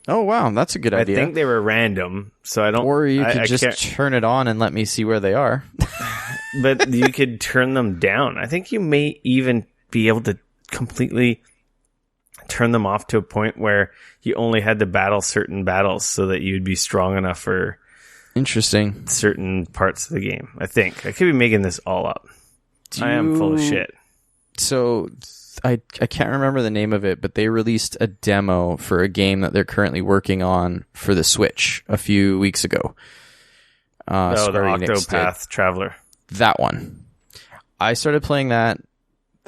[SPEAKER 2] Oh, wow. That's a good idea.
[SPEAKER 1] I think they were random, so I don't...
[SPEAKER 2] Or you could just turn it on and let me see where they are.
[SPEAKER 1] But you could turn them down. I think you may even be able to completely turn them off to a point where you only had to battle certain battles so that you'd be strong enough for...
[SPEAKER 2] Interesting.
[SPEAKER 1] Certain parts of the game, I think. I could be making this all up. I am full of shit.
[SPEAKER 2] So... I can't remember the name of it, but they released a demo for a game that they're currently working on for the Switch a few weeks ago.
[SPEAKER 1] The Octopath Traveler.
[SPEAKER 2] That one. I started playing that.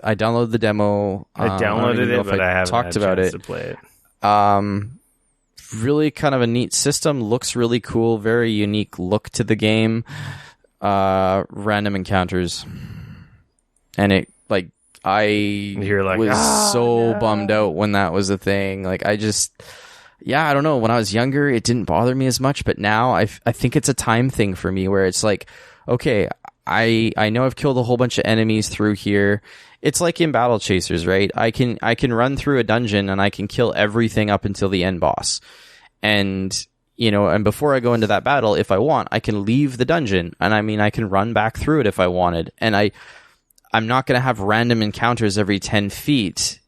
[SPEAKER 2] I downloaded the demo.
[SPEAKER 1] I downloaded it, but I haven't
[SPEAKER 2] talked
[SPEAKER 1] had a
[SPEAKER 2] about
[SPEAKER 1] chance
[SPEAKER 2] it.
[SPEAKER 1] To play it.
[SPEAKER 2] Really kind of a neat system. Looks really cool. Very unique look to the game. Random encounters. And it, like,
[SPEAKER 1] You're like,
[SPEAKER 2] was so bummed out when that was a thing. Like, I don't know. When I was younger, it didn't bother me as much, but now I think it's a time thing for me where it's like, okay, I know I've killed a whole bunch of enemies through here. It's like in Battle Chasers, right? I can run through a dungeon and I can kill everything up until the end boss. And, you know, and before I go into that battle, if I want, I can leave the dungeon. And I mean, I can run back through it if I wanted. And I'm not going to have random encounters every 10 feet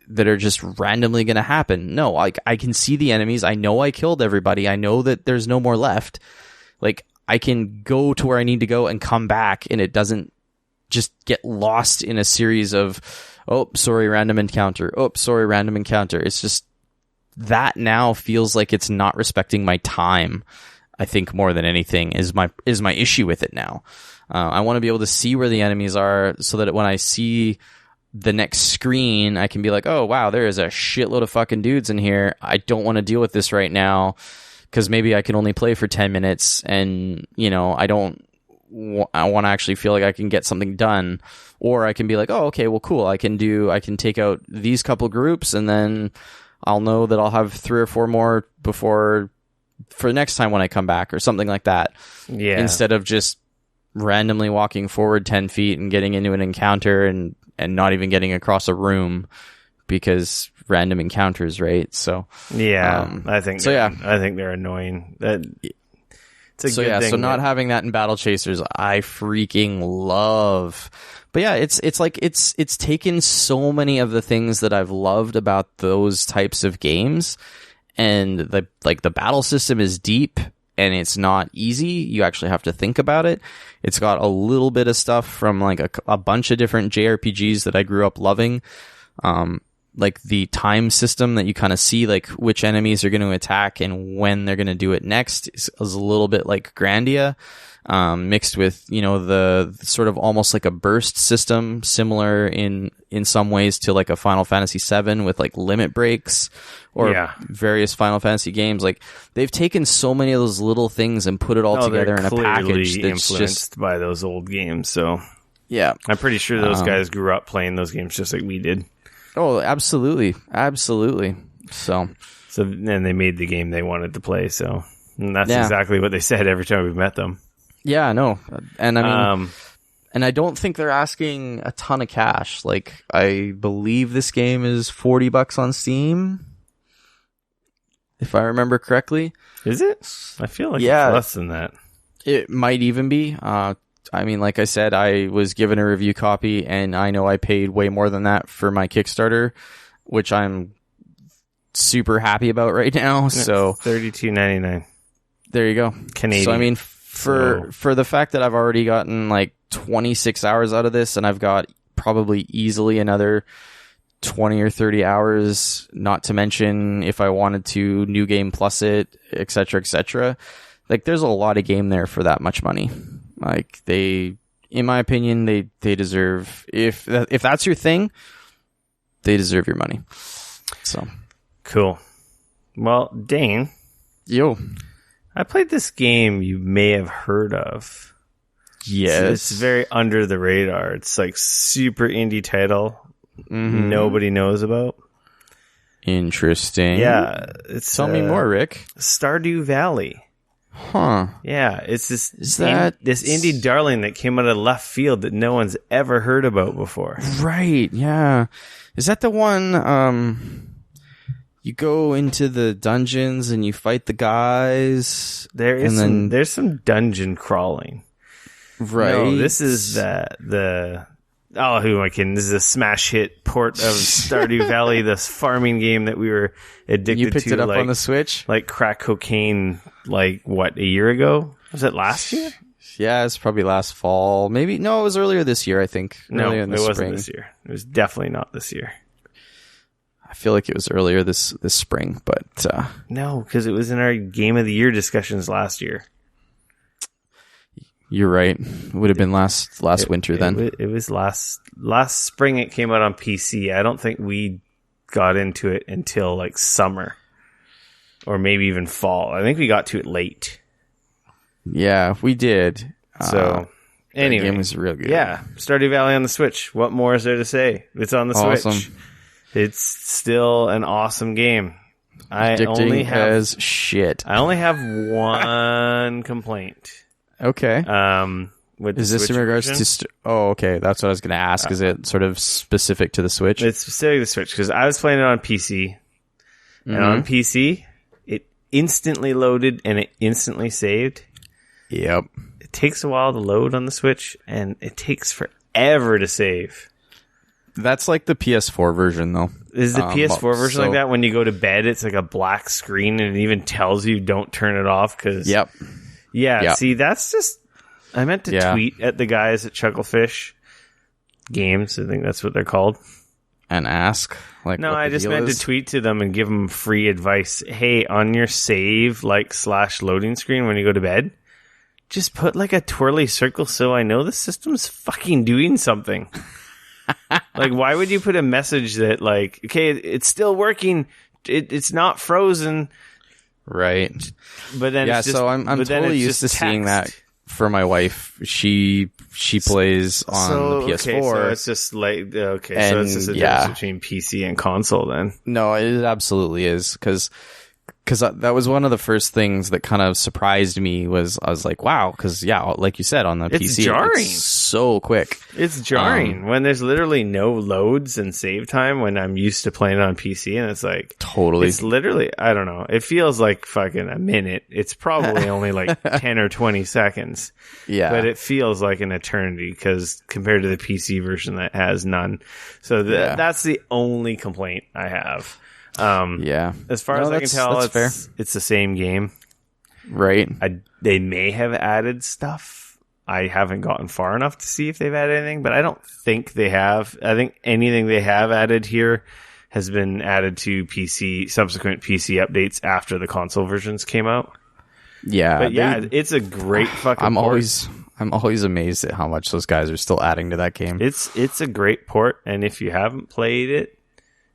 [SPEAKER 2] that are just randomly going to happen. No, like, I can see the enemies. I know I killed everybody. I know that there's no more left. Like, I can go to where I need to go and come back, and it doesn't just get lost in a series of, oh, sorry, random encounter. Oh, sorry, random encounter. It's just that now feels like it's not respecting my time. I think more than anything is my issue with it now. I want to be able to see where the enemies are so that when I see the next screen, I can be like, oh, wow, there is a shitload of fucking dudes in here. I don't want to deal with this right now because maybe I can only play for 10 minutes and, you know, I want to actually feel like I can get something done. Or I can be like, oh, okay, well, cool. I can take out these couple groups and then I'll know that I'll have 3 or 4 more before for next time when I come back or something like that.
[SPEAKER 1] Yeah.
[SPEAKER 2] Instead of just randomly walking forward 10 feet and getting into an encounter and not even getting across a room because random encounters, right? So
[SPEAKER 1] yeah, I think they're annoying. It's a good thing.
[SPEAKER 2] So not having that in Battle Chasers, I freaking love. But yeah, it's like it's taken so many of the things that I've loved about those types of games, and the battle system is deep and it's not easy. You actually have to think about it. It's got a little bit of stuff from like a bunch of different JRPGs that I grew up loving. Like the time system that you kind of see, like which enemies are going to attack and when they're going to do it next is a little bit like Grandia, mixed with, the sort of almost like a burst system, similar in some ways to like a Final Fantasy VII with like limit breaks or various Final Fantasy games. Like they've taken so many of those little things and put it all together in a package that's
[SPEAKER 1] influenced by those old games. So
[SPEAKER 2] yeah,
[SPEAKER 1] I'm pretty sure those guys grew up playing those games just like we did.
[SPEAKER 2] Oh, absolutely. So
[SPEAKER 1] then they made the game they wanted to play. So and that's exactly what they said every time we met them.
[SPEAKER 2] Yeah, no. And I mean, and I don't think they're asking a ton of cash. Like, I believe this game is $40 on Steam, if I remember correctly.
[SPEAKER 1] Is it? I feel like it's less than that.
[SPEAKER 2] It might even be. I mean, like I said, I was given a review copy, and I know I paid way more than that for my Kickstarter, which I'm super happy about right now. So
[SPEAKER 1] $32.99.
[SPEAKER 2] There you go,
[SPEAKER 1] Canadian.
[SPEAKER 2] So I mean, for the fact that I've already gotten like 26 hours out of this, and I've got probably easily another 20 or 30 hours, not to mention if I wanted to new game plus it, etc. Like, there's a lot of game there for that much money. Like, in my opinion, they deserve, if that's your thing, they deserve your money. So
[SPEAKER 1] cool. Well, Dane, I played this game you may have heard of.
[SPEAKER 2] Yes.
[SPEAKER 1] It's very under the radar. It's like super indie title nobody knows about.
[SPEAKER 2] Interesting.
[SPEAKER 1] Yeah.
[SPEAKER 2] Tell me more, Rick.
[SPEAKER 1] Stardew Valley.
[SPEAKER 2] Huh.
[SPEAKER 1] Yeah, it's this indie darling that came out of left field that no one's ever heard about before.
[SPEAKER 2] Right, yeah. Is that the one you go into the dungeons and you fight the guys?
[SPEAKER 1] There's some dungeon crawling.
[SPEAKER 2] Right.
[SPEAKER 1] No, this is oh, who am I kidding? This is a smash hit port of Stardew Valley, this farming game that we were addicted to.
[SPEAKER 2] You picked it up on the Switch?
[SPEAKER 1] Like crack cocaine, like, what, a year ago? Was it last year?
[SPEAKER 2] Yeah, it's probably last fall. Maybe, no, it was earlier this year, I think.
[SPEAKER 1] No, it wasn't this year. It was definitely not this year.
[SPEAKER 2] I feel like it was earlier this spring, but...
[SPEAKER 1] No, because it was in our Game of the Year discussions last year.
[SPEAKER 2] You're right. It would have been last winter then.
[SPEAKER 1] It was last spring it came out on PC. I don't think we got into it until like summer. Or maybe even fall. I think we got to it late.
[SPEAKER 2] Yeah, we did.
[SPEAKER 1] So, anyway.
[SPEAKER 2] The game was real good.
[SPEAKER 1] Yeah, Stardew Valley on the Switch. What more is there to say? It's on the Switch. It's still an awesome game.
[SPEAKER 2] Addicting as shit.
[SPEAKER 1] I only have one complaint.
[SPEAKER 2] Okay.
[SPEAKER 1] Is
[SPEAKER 2] this in regards to... okay. That's what I was going to ask. Is it sort of specific to the Switch?
[SPEAKER 1] It's specific to the Switch, because I was playing it on PC. And on PC, it instantly loaded and it instantly saved.
[SPEAKER 2] Yep.
[SPEAKER 1] It takes a while to load on the Switch, and it takes forever to save.
[SPEAKER 2] That's like the PS4 version, though.
[SPEAKER 1] Is the PS4 version like that? When you go to bed, it's like a black screen, and it even tells you don't turn it off. Cause,
[SPEAKER 2] yep.
[SPEAKER 1] Yeah, see, that's just... I meant to tweet at the guys at Chucklefish Games. I think that's what they're called.
[SPEAKER 2] And ask?
[SPEAKER 1] No, I just meant to tweet to them and give them free advice. Hey, on your save, / loading screen when you go to bed, just put like a twirly circle so I know the system's fucking doing something. Like, why would you put a message that like, okay, it's still working, it's not frozen,
[SPEAKER 2] right?
[SPEAKER 1] But then it's just,
[SPEAKER 2] so I'm totally used to seeing that for my wife. She plays on the PS4.
[SPEAKER 1] Okay, so it's just like so it's just a difference between PC and console then.
[SPEAKER 2] No, it absolutely is, because because that was one of the first things that kind of surprised me. Was I was like, wow, because like you said, on the
[SPEAKER 1] It's
[SPEAKER 2] PC,
[SPEAKER 1] jarring.
[SPEAKER 2] it's so quick.
[SPEAKER 1] It's jarring when there's literally no loads and save time when I'm used to playing on PC, and it's like
[SPEAKER 2] Totally.
[SPEAKER 1] It's literally, I don't know. It feels like fucking a minute. It's probably only like 10 or 20 seconds.
[SPEAKER 2] Yeah.
[SPEAKER 1] But it feels like an eternity because compared to the PC version that has none. So that's the only complaint I have.
[SPEAKER 2] Yeah.
[SPEAKER 1] As far as I can tell, it's the same game.
[SPEAKER 2] Right.
[SPEAKER 1] They may have added stuff. I haven't gotten far enough to see if they've added anything, but I don't think they have. I think anything they have added here has been added to subsequent PC updates after the console versions came out.
[SPEAKER 2] Yeah.
[SPEAKER 1] But it's a great fucking port.
[SPEAKER 2] I'm always amazed at how much those guys are still adding to that game.
[SPEAKER 1] It's a great port, and if you haven't played it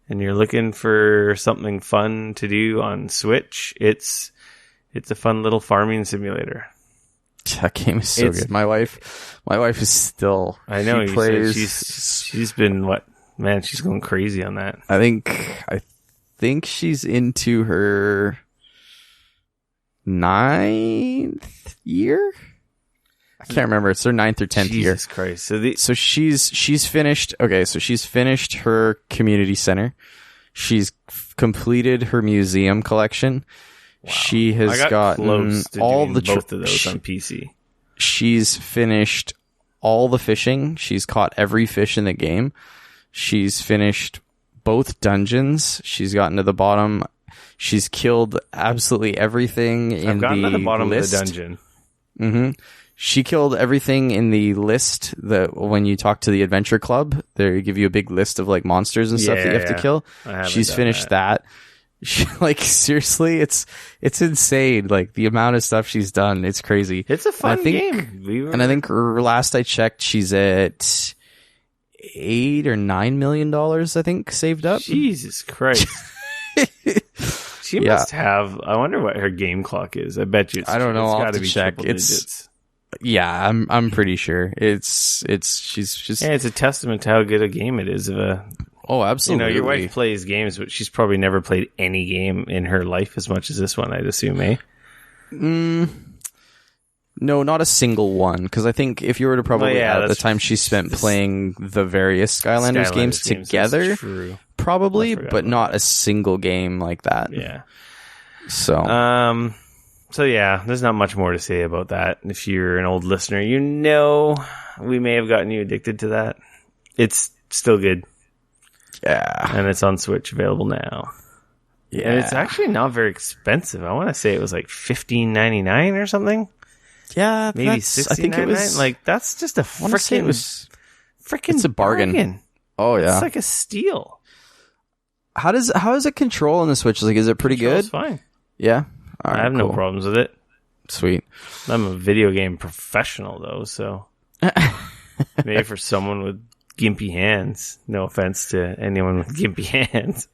[SPEAKER 1] and you're looking for something fun to do on Switch, it's a fun little farming simulator.
[SPEAKER 2] That game is so good. My wife is still.
[SPEAKER 1] I know.
[SPEAKER 2] She plays.
[SPEAKER 1] She's been what? Man, she's going crazy on that.
[SPEAKER 2] I think she's into her 9th year. I can't remember. It's her 9th or 10th year.
[SPEAKER 1] Jesus Christ!
[SPEAKER 2] So she's finished. Okay, so she's finished her community center. She's completed her museum collection. Wow. She has gotten all the
[SPEAKER 1] both of those on PC.
[SPEAKER 2] She's finished all the fishing. She's caught every fish in the game. She's finished both dungeons. She's gotten to the bottom. She's killed absolutely everything in
[SPEAKER 1] I've gotten
[SPEAKER 2] the
[SPEAKER 1] to the bottom
[SPEAKER 2] list.
[SPEAKER 1] of the dungeon.
[SPEAKER 2] Mm-hmm. She killed everything in the list that when you talk to the adventure club, they give you a big list of like monsters and stuff that you have to kill. She's finished that. She, like, seriously, it's insane. Like the amount of stuff she's done, it's crazy.
[SPEAKER 1] It's a fun game.
[SPEAKER 2] And I think last I checked, she's at $8 or $9 million. I think saved up.
[SPEAKER 1] Jesus Christ. She must have. I wonder what her game clock is. I bet you.
[SPEAKER 2] I don't know. I'll have to
[SPEAKER 1] be
[SPEAKER 2] check.
[SPEAKER 1] Digits.
[SPEAKER 2] Yeah, I'm pretty sure she's just.
[SPEAKER 1] Yeah, it's a testament to how good a game it is.
[SPEAKER 2] Oh, absolutely.
[SPEAKER 1] You know, your wife plays games, but she's probably never played any game in her life as much as this one, I'd assume, eh?
[SPEAKER 2] No, not a single one. Because I think if you were to probably add the time she spent playing the various Skylanders games together, probably, but not a single game like that.
[SPEAKER 1] Yeah.
[SPEAKER 2] So
[SPEAKER 1] yeah, there's not much more to say about that. If you're an old listener, you know we may have gotten you addicted to that. It's still good.
[SPEAKER 2] Yeah.
[SPEAKER 1] And it's on Switch, available now. Yeah. And it's actually not very expensive. I want to say it was like $15.99 or something.
[SPEAKER 2] Yeah,
[SPEAKER 1] maybe $16.99. I think it was like that's just a freaking
[SPEAKER 2] it's a bargain. Oh yeah.
[SPEAKER 1] It's like a steal.
[SPEAKER 2] How is it control on the Switch? Like, is it pretty good?
[SPEAKER 1] It's fine.
[SPEAKER 2] Yeah.
[SPEAKER 1] All right, I have no problems with it.
[SPEAKER 2] Sweet.
[SPEAKER 1] I'm a video game professional though, so maybe for someone with gimpy hands. No offense to anyone with gimpy hands.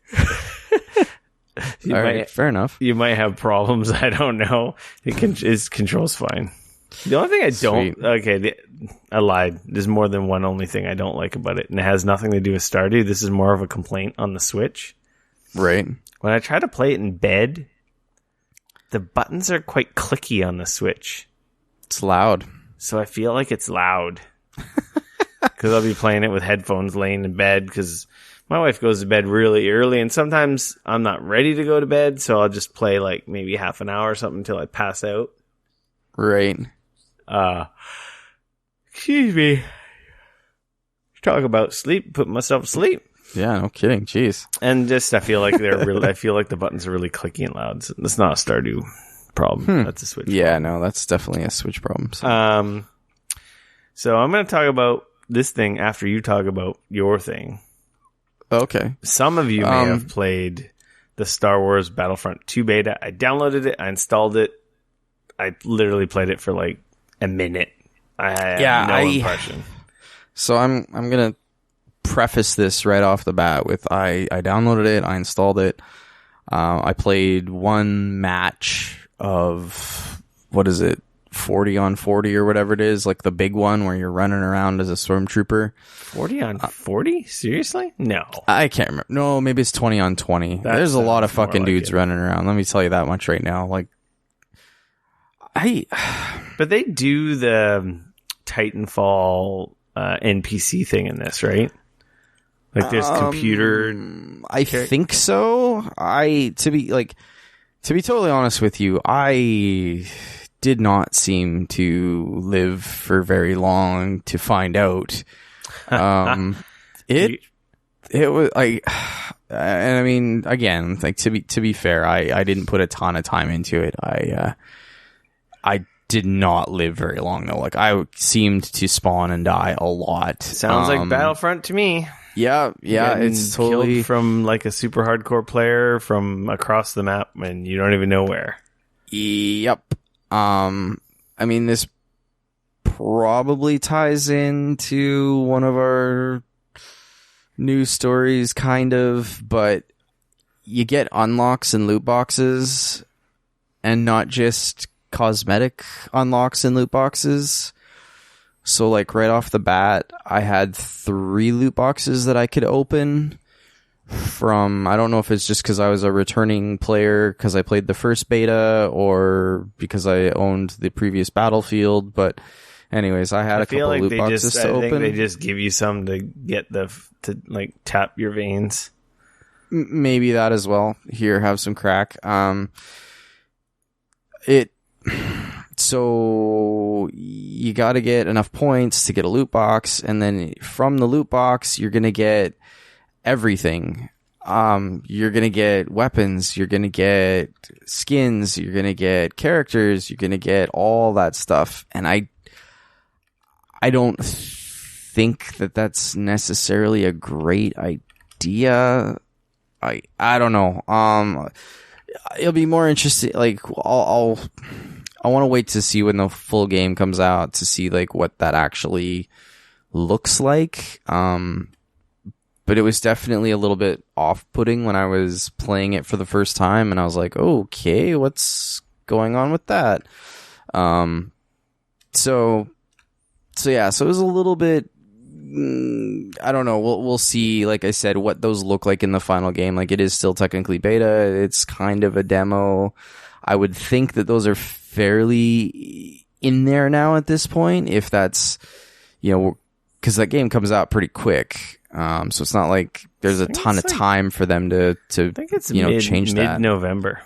[SPEAKER 2] Fair enough.
[SPEAKER 1] You might have problems. I don't know. It controls fine. The only thing I don't... I lied. There's more than one only thing I don't like about it, and it has nothing to do with Stardew. This is more of a complaint on the Switch.
[SPEAKER 2] Right.
[SPEAKER 1] When I try to play it in bed, the buttons are quite clicky on the Switch.
[SPEAKER 2] It's loud.
[SPEAKER 1] So I feel like it's loud. Because I'll be playing it with headphones laying in bed because my wife goes to bed really early and sometimes I'm not ready to go to bed, so I'll just play like maybe half an hour or something until I pass out.
[SPEAKER 2] Right.
[SPEAKER 1] Excuse me. Talk about sleep, put myself to sleep.
[SPEAKER 2] Yeah, no kidding. Jeez.
[SPEAKER 1] And just I feel like I feel like the buttons are really clicky and loud. So that's not a Stardew problem. That's a Switch
[SPEAKER 2] problem.
[SPEAKER 1] No,
[SPEAKER 2] that's definitely a Switch problem.
[SPEAKER 1] So I'm going to talk about this thing after you talk about your thing.
[SPEAKER 2] Okay.
[SPEAKER 1] Some of you may have played the Star Wars Battlefront 2 beta. I downloaded it. I installed it. I literally played it for like a minute. I had no impression.
[SPEAKER 2] So I'm going to preface this right off the bat with I downloaded it. I installed it. I played one match of, what is it? 40 on 40 or whatever it is, like the big one where you're running around as a stormtrooper.
[SPEAKER 1] 40 on 40? Seriously? No.
[SPEAKER 2] I can't remember. No, maybe it's 20 on 20. There's a lot of fucking dudes running around. Let me tell you that much right now. Like,
[SPEAKER 1] But they do the Titanfall NPC thing in this, right? Like there's computer.
[SPEAKER 2] I think so. To be totally honest with you, I did not seem to live for very long to find out. It was like, and I mean, again, like to be fair, I didn't put a ton of time into it. I did not live very long though. Like I seemed to spawn and die a lot.
[SPEAKER 1] Sounds like Battlefront to me.
[SPEAKER 2] Yeah, it's totally
[SPEAKER 1] killed from like a super hardcore player from across the map, and you don't even know where.
[SPEAKER 2] Yep. I mean, this probably ties into one of our news stories, kind of, but you get unlocks and loot boxes, and not just cosmetic unlocks and loot boxes. So, like, right off the bat, I had 3 loot boxes that I could open from, I don't know if it's just because I was a returning player because I played the first beta or because I owned the previous Battlefield, but anyways, I had a couple
[SPEAKER 1] like
[SPEAKER 2] loot boxes to open. I think
[SPEAKER 1] they just give you some to get to like tap your veins.
[SPEAKER 2] Maybe that as well. Here, have some crack. So you got to get enough points to get a loot box, and then from the loot box, you're going to get everything. You're going to get weapons, you're going to get skins, you're going to get characters, you're going to get all that stuff. And I don't think that that's necessarily a great idea. I don't know. It'll be more interesting. Like I want to wait to see when the full game comes out to see like what that actually looks like. But it was definitely a little bit off-putting when I was playing it for the first time, and I was like, okay, what's going on with that? So yeah, so it was a little bit, I don't know, we'll see, like I said, what those look like in the final game. Like, it is still technically beta, it's kind of a demo. I would think that those are fairly in there now at this point, if that's, because that game comes out pretty quick. So it's not like there's a ton of time for them to I think it's change that.
[SPEAKER 1] Mid-November.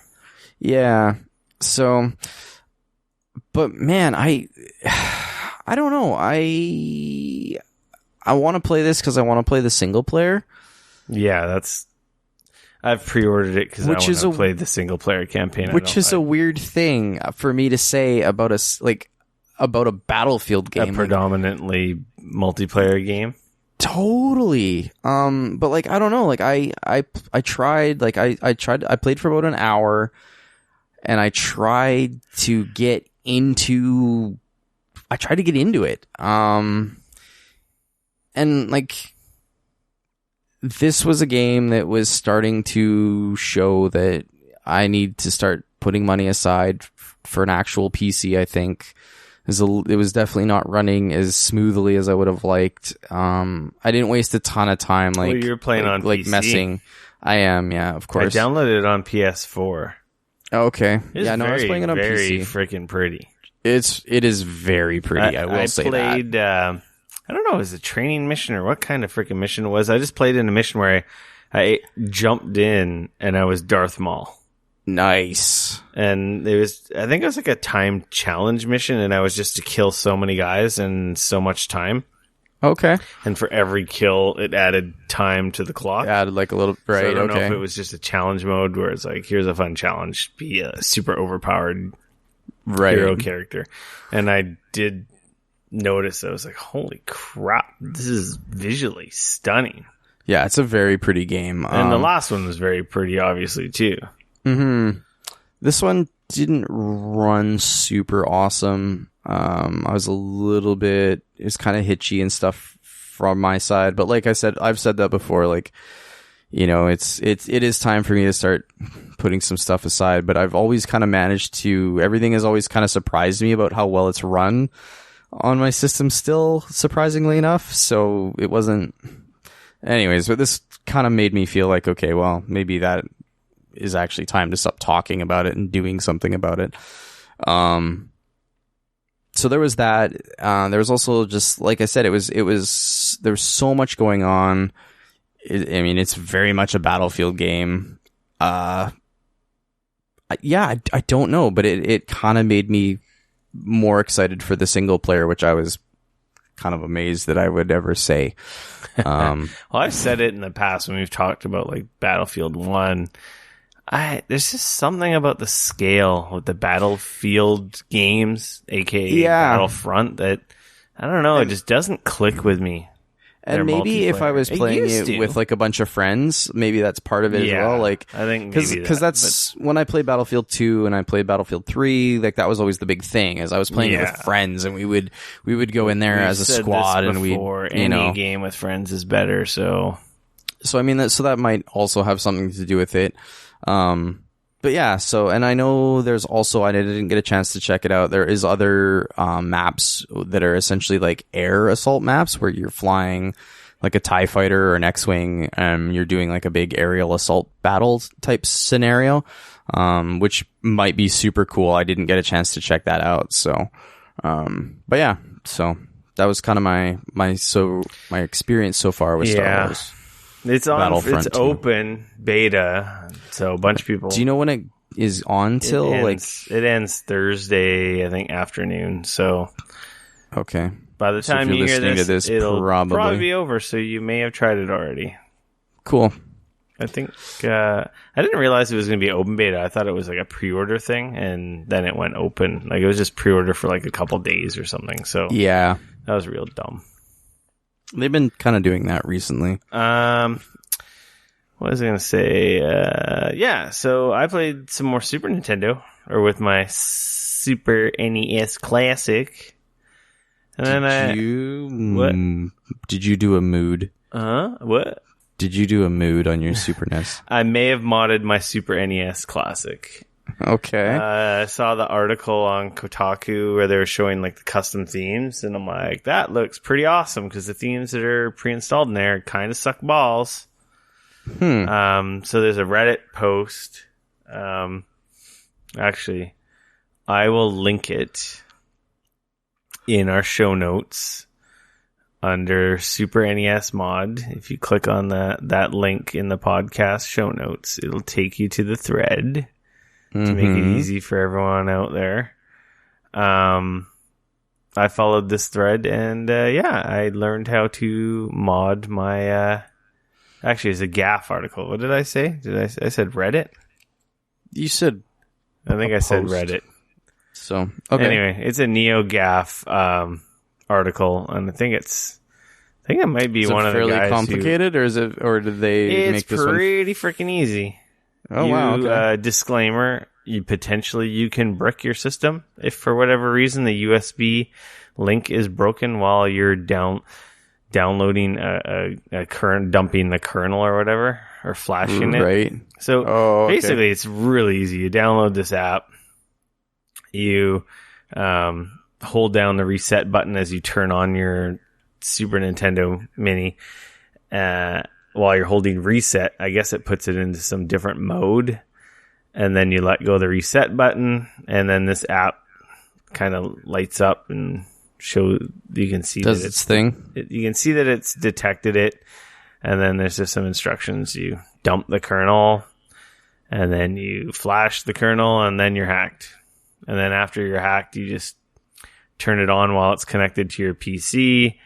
[SPEAKER 2] Yeah. So, but man, I don't know. I want to play this because I want to play the single player.
[SPEAKER 1] Yeah, I've pre-ordered it because I want to play the single player campaign.
[SPEAKER 2] Which is a weird thing for me to say about a Battlefield game,
[SPEAKER 1] a predominantly multiplayer game.
[SPEAKER 2] Totally. But like, I don't know, like I tried, like I played for about an hour, and I tried to get into it. And like, this was a game that was starting to show that I need to start putting money aside for an actual PC, I think. It was definitely not running as smoothly as I would have liked. I didn't waste a ton of time. Like,
[SPEAKER 1] you're playing on
[SPEAKER 2] like
[SPEAKER 1] PC.
[SPEAKER 2] Messing. I am, yeah, of course.
[SPEAKER 1] I downloaded it on PS4.
[SPEAKER 2] Okay.
[SPEAKER 1] I was playing it on PC. Very freaking pretty.
[SPEAKER 2] It is very pretty. I will say
[SPEAKER 1] played,
[SPEAKER 2] that.
[SPEAKER 1] I don't know, it was a training mission or what kind of freaking mission it was. I just played in a mission where I jumped in and I was Darth Maul.
[SPEAKER 2] Nice.
[SPEAKER 1] And I think it was like a time challenge mission, and I was just to kill so many guys in so much time.
[SPEAKER 2] Okay.
[SPEAKER 1] And for every kill, it added time to the clock.
[SPEAKER 2] Added like a little, right,
[SPEAKER 1] so I don't know if it was just a challenge mode where it's like, here's a fun challenge, be a super overpowered hero character. And I did notice, I was like, holy crap, this is visually stunning.
[SPEAKER 2] Yeah, it's a very pretty game.
[SPEAKER 1] And the last one was very pretty, obviously, too.
[SPEAKER 2] Mm-hmm. This one didn't run super awesome. I was a little bit, it was kind of hitchy and stuff from my side, but like I said, I've said that before, like, it is time for me to start putting some stuff aside, but I've always kind of managed to, everything has always kind of surprised me about how well it's run on my system still, surprisingly enough. So it wasn't, anyways, but this kind of made me feel like, okay, well, maybe that is actually time to stop talking about it and doing something about it. So there was that. There was also, just like I said, there was so much going on. It's very much a Battlefield game. I don't know, but it kind of made me more excited for the single player, which I was kind of amazed that I would ever say.
[SPEAKER 1] Well, I've said it in the past when we've talked about like Battlefield 1. There's just something about the scale with the Battlefield games, aka Battlefront, that I don't know, it just doesn't click with me.
[SPEAKER 2] And maybe if I was playing it with like a bunch of friends, maybe that's part of it as well. Like,
[SPEAKER 1] I think
[SPEAKER 2] because that's when I played Battlefield 2 and I played Battlefield 3. Like that was always the big thing, as I was playing it with friends, and we would go in there as a squad, and
[SPEAKER 1] any game with friends is better. So
[SPEAKER 2] I mean that might also have something to do with it. But yeah, and I know there's also, I didn't get a chance to check it out, there is other maps that are essentially like air assault maps where you're flying like a TIE fighter or an X-Wing, and you're doing like a big aerial assault battle type scenario, which might be super cool. I didn't get a chance to check that out. So, but yeah, so that was kind of my experience so far with Star Wars.
[SPEAKER 1] It's open beta, so a bunch of people.
[SPEAKER 2] Do you know when it is on till?
[SPEAKER 1] It ends Thursday, I think, afternoon. So,
[SPEAKER 2] okay.
[SPEAKER 1] By the time you hear this, it'll probably be over. So you may have tried it already.
[SPEAKER 2] Cool.
[SPEAKER 1] I think I didn't realize it was going to be open beta. I thought it was like a pre-order thing, and then it went open. Like it was just pre-order for like a couple days or something. So
[SPEAKER 2] yeah,
[SPEAKER 1] that was real dumb.
[SPEAKER 2] They've been kind of doing that recently.
[SPEAKER 1] What was I going to say? So I played some more Super Nintendo, or with my Super NES Classic. And
[SPEAKER 2] Did you do a mood?
[SPEAKER 1] What?
[SPEAKER 2] Did you do a mood on your Super NES?
[SPEAKER 1] I may have modded my Super NES Classic.
[SPEAKER 2] Okay.
[SPEAKER 1] I saw the article on Kotaku where they were showing like the custom themes, and I'm like, that looks pretty awesome, because the themes that are pre-installed in there kind of suck balls. So there's a Reddit post. Actually, I will link it in our show notes under Super NES mod. If you click on that link in the podcast show notes, it'll take you to the thread. To make it easy for everyone out there. I followed this thread, and I learned how to mod my actually, it's a GAF article. What did I say? I said Reddit?
[SPEAKER 2] You said
[SPEAKER 1] I think I said Reddit.
[SPEAKER 2] So okay.
[SPEAKER 1] Anyway, it's a NeoGAF article, and I think it might be one of the guys.
[SPEAKER 2] Fairly complicated, or did they make this one? It's
[SPEAKER 1] pretty freaking easy.
[SPEAKER 2] Oh, wow. Okay.
[SPEAKER 1] Disclaimer, you can brick your system if for whatever reason the USB link is broken while you're downloading a current, dumping the kernel or whatever, or flashing it.
[SPEAKER 2] Right.
[SPEAKER 1] So basically it's really easy. You download this app, you hold down the reset button as you turn on your Super Nintendo Mini, while you're holding reset. I guess it puts it into some different mode, and then you let go of the reset button, and then this app kind of lights up and you can see
[SPEAKER 2] does its thing.
[SPEAKER 1] You can see that it's detected it, and then there's just some instructions. You dump the kernel, and then you flash the kernel, and then you're hacked. And then after you're hacked, you just turn it on while it's connected to your PC.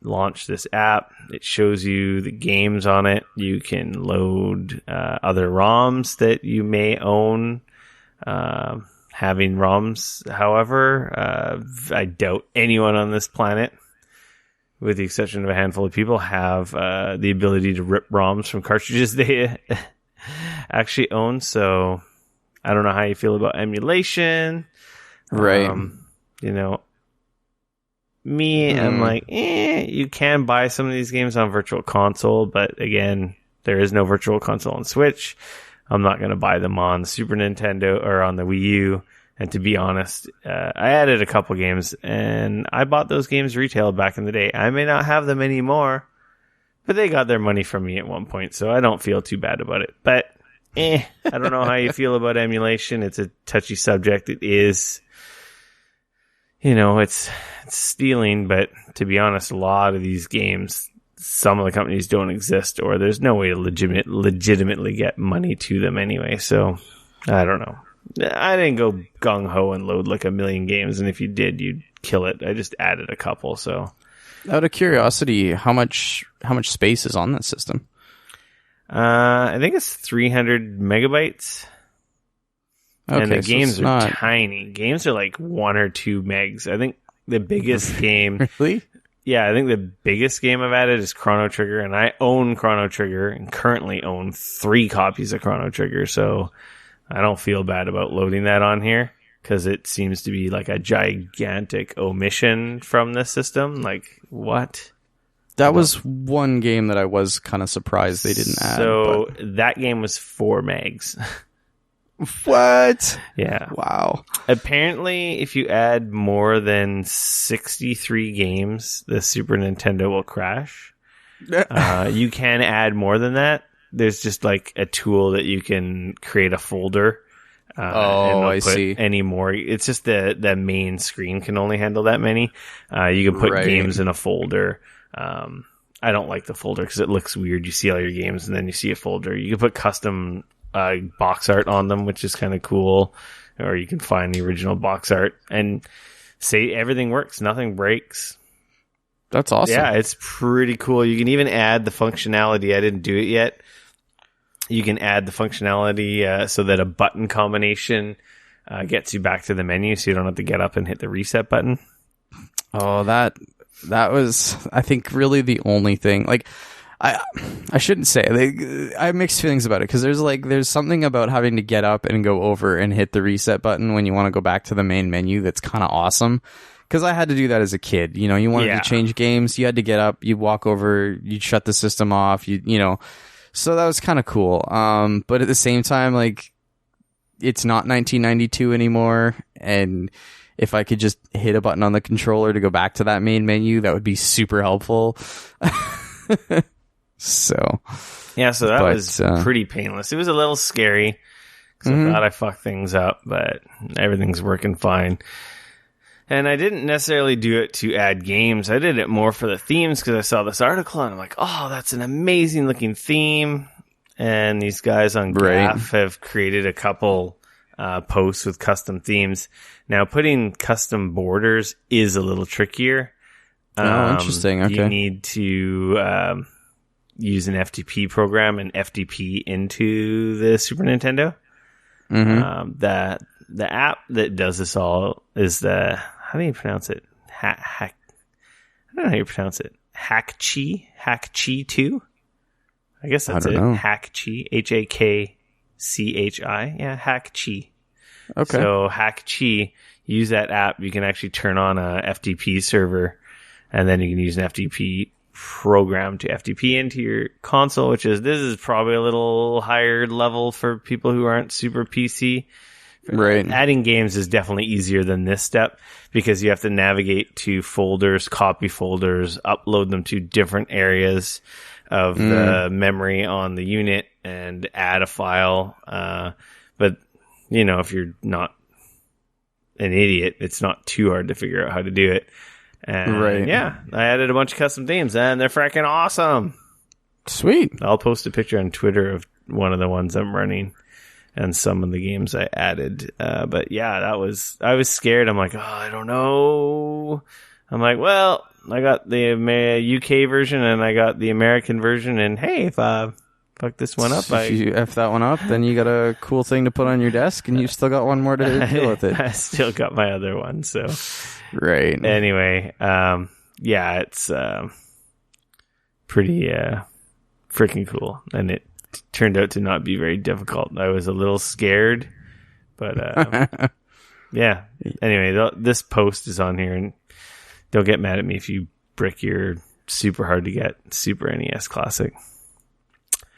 [SPEAKER 1] Launch this app. It shows you the games on it. You can load other ROMs that you may own. Having ROMs, however, I doubt anyone on this planet, with the exception of a handful of people, have the ability to rip ROMs from cartridges they actually own. So I don't know how you feel about emulation.
[SPEAKER 2] Right.
[SPEAKER 1] I'm like, you can buy some of these games on Virtual Console, but again, There is no Virtual Console on Switch. I'm not going to buy them on Super Nintendo or on the Wii U. And to be honest, I added a couple games, and I bought those games retail back in the day. I may not have them anymore, but they got their money from me at one point, so I don't feel too bad about it. But, I don't know how you feel about emulation. It's a touchy subject. It is, it's stealing, but to be honest, a lot of these games, some of the companies don't exist, or there's no way to legitimately get money to them anyway. So I don't know. I didn't go gung-ho and load like a million games, and if you did, you'd kill it. I just added a couple. So
[SPEAKER 2] out of curiosity, how much space is on that system?
[SPEAKER 1] I think it's 300 megabytes.
[SPEAKER 2] Okay,
[SPEAKER 1] and the
[SPEAKER 2] so
[SPEAKER 1] games are
[SPEAKER 2] not
[SPEAKER 1] tiny. Games are like 1 or 2 megs. I think the biggest game...
[SPEAKER 2] Really?
[SPEAKER 1] Yeah, I think the biggest game I've added is Chrono Trigger, and I own Chrono Trigger and currently own 3 copies of Chrono Trigger, so I don't feel bad about loading that on here because it seems to be like a gigantic omission from the system. Like, what?
[SPEAKER 2] That was one game that I was kind of surprised they didn't add.
[SPEAKER 1] So that game was 4 megs.
[SPEAKER 2] What?
[SPEAKER 1] Yeah.
[SPEAKER 2] Wow.
[SPEAKER 1] Apparently, if you add more than 63 games, the Super Nintendo will crash. You can add more than that. There's just like a tool that you can create a folder.
[SPEAKER 2] I see.
[SPEAKER 1] Any more. It's just the main screen can only handle that many. You can put games in a folder. I don't like the folder because it looks weird. You see all your games and then you see a folder. You can put custom box art on them, which is kind of cool. Or you can find the original box art and say everything works, nothing breaks.
[SPEAKER 2] That's awesome.
[SPEAKER 1] Yeah, it's pretty cool. You can even add the functionality. I didn't do it yet. You can add the functionality so that a button combination gets you back to the menu, so you don't have to get up and hit the reset button.
[SPEAKER 2] Oh, that was, I think, really the only thing. Like, I shouldn't say. I have mixed feelings about it because there's something about having to get up and go over and hit the reset button when you want to go back to the main menu that's kind of awesome. Because I had to do that as a kid. You wanted to change games, you had to get up, you walk over, you'd shut the system off, so that was kind of cool. But at the same time, like, it's not 1992 anymore, and if I could just hit a button on the controller to go back to that main menu, that would be super helpful. So that was pretty painless. It was a little scary because I thought I fucked things up, but everything's working fine. And I didn't necessarily do it to add games. I did it more for the themes because I saw this article and I'm like, oh, that's an amazing looking theme. And these guys on Graph have created a couple posts with custom themes. Now, putting custom borders is a little trickier. Interesting. Okay.
[SPEAKER 1] You need to use an FTP program and FTP into the Super Nintendo. The app that does this all is how do you pronounce it? I don't know how you pronounce it. Hakchi 2? I guess that's it. Hakchi. Hakchi. Yeah, Hakchi.
[SPEAKER 2] Okay.
[SPEAKER 1] So Hakchi, use that app. You can actually turn on a FTP server, and then you can use an FTP program to FTP into your console, this is probably a little higher level for people who aren't super PC.
[SPEAKER 2] Right.
[SPEAKER 1] Adding games is definitely easier than this step because you have to navigate to folders, copy folders, upload them to different areas of the memory on the unit and add a file. But, if you're not an idiot, it's not too hard to figure out how to do it. And yeah, I added a bunch of custom themes and they're freaking awesome.
[SPEAKER 2] Sweet.
[SPEAKER 1] I'll post a picture on Twitter of one of the ones I'm running and some of the games I added. But yeah, I was scared. I'm like, oh, I don't know. I'm like, well, I got the UK version and I got the American version. And hey, if I fuck this one up,
[SPEAKER 2] if you F that one up, then you got a cool thing to put on your desk and you've still got one more to deal with it.
[SPEAKER 1] I still got my other one. So,
[SPEAKER 2] right.
[SPEAKER 1] Anyway, yeah, it's pretty freaking cool. And it turned out to not be very difficult. I was a little scared, but yeah. Anyway, this post is on here, and don't get mad at me if you brick your super hard to get Super NES Classic.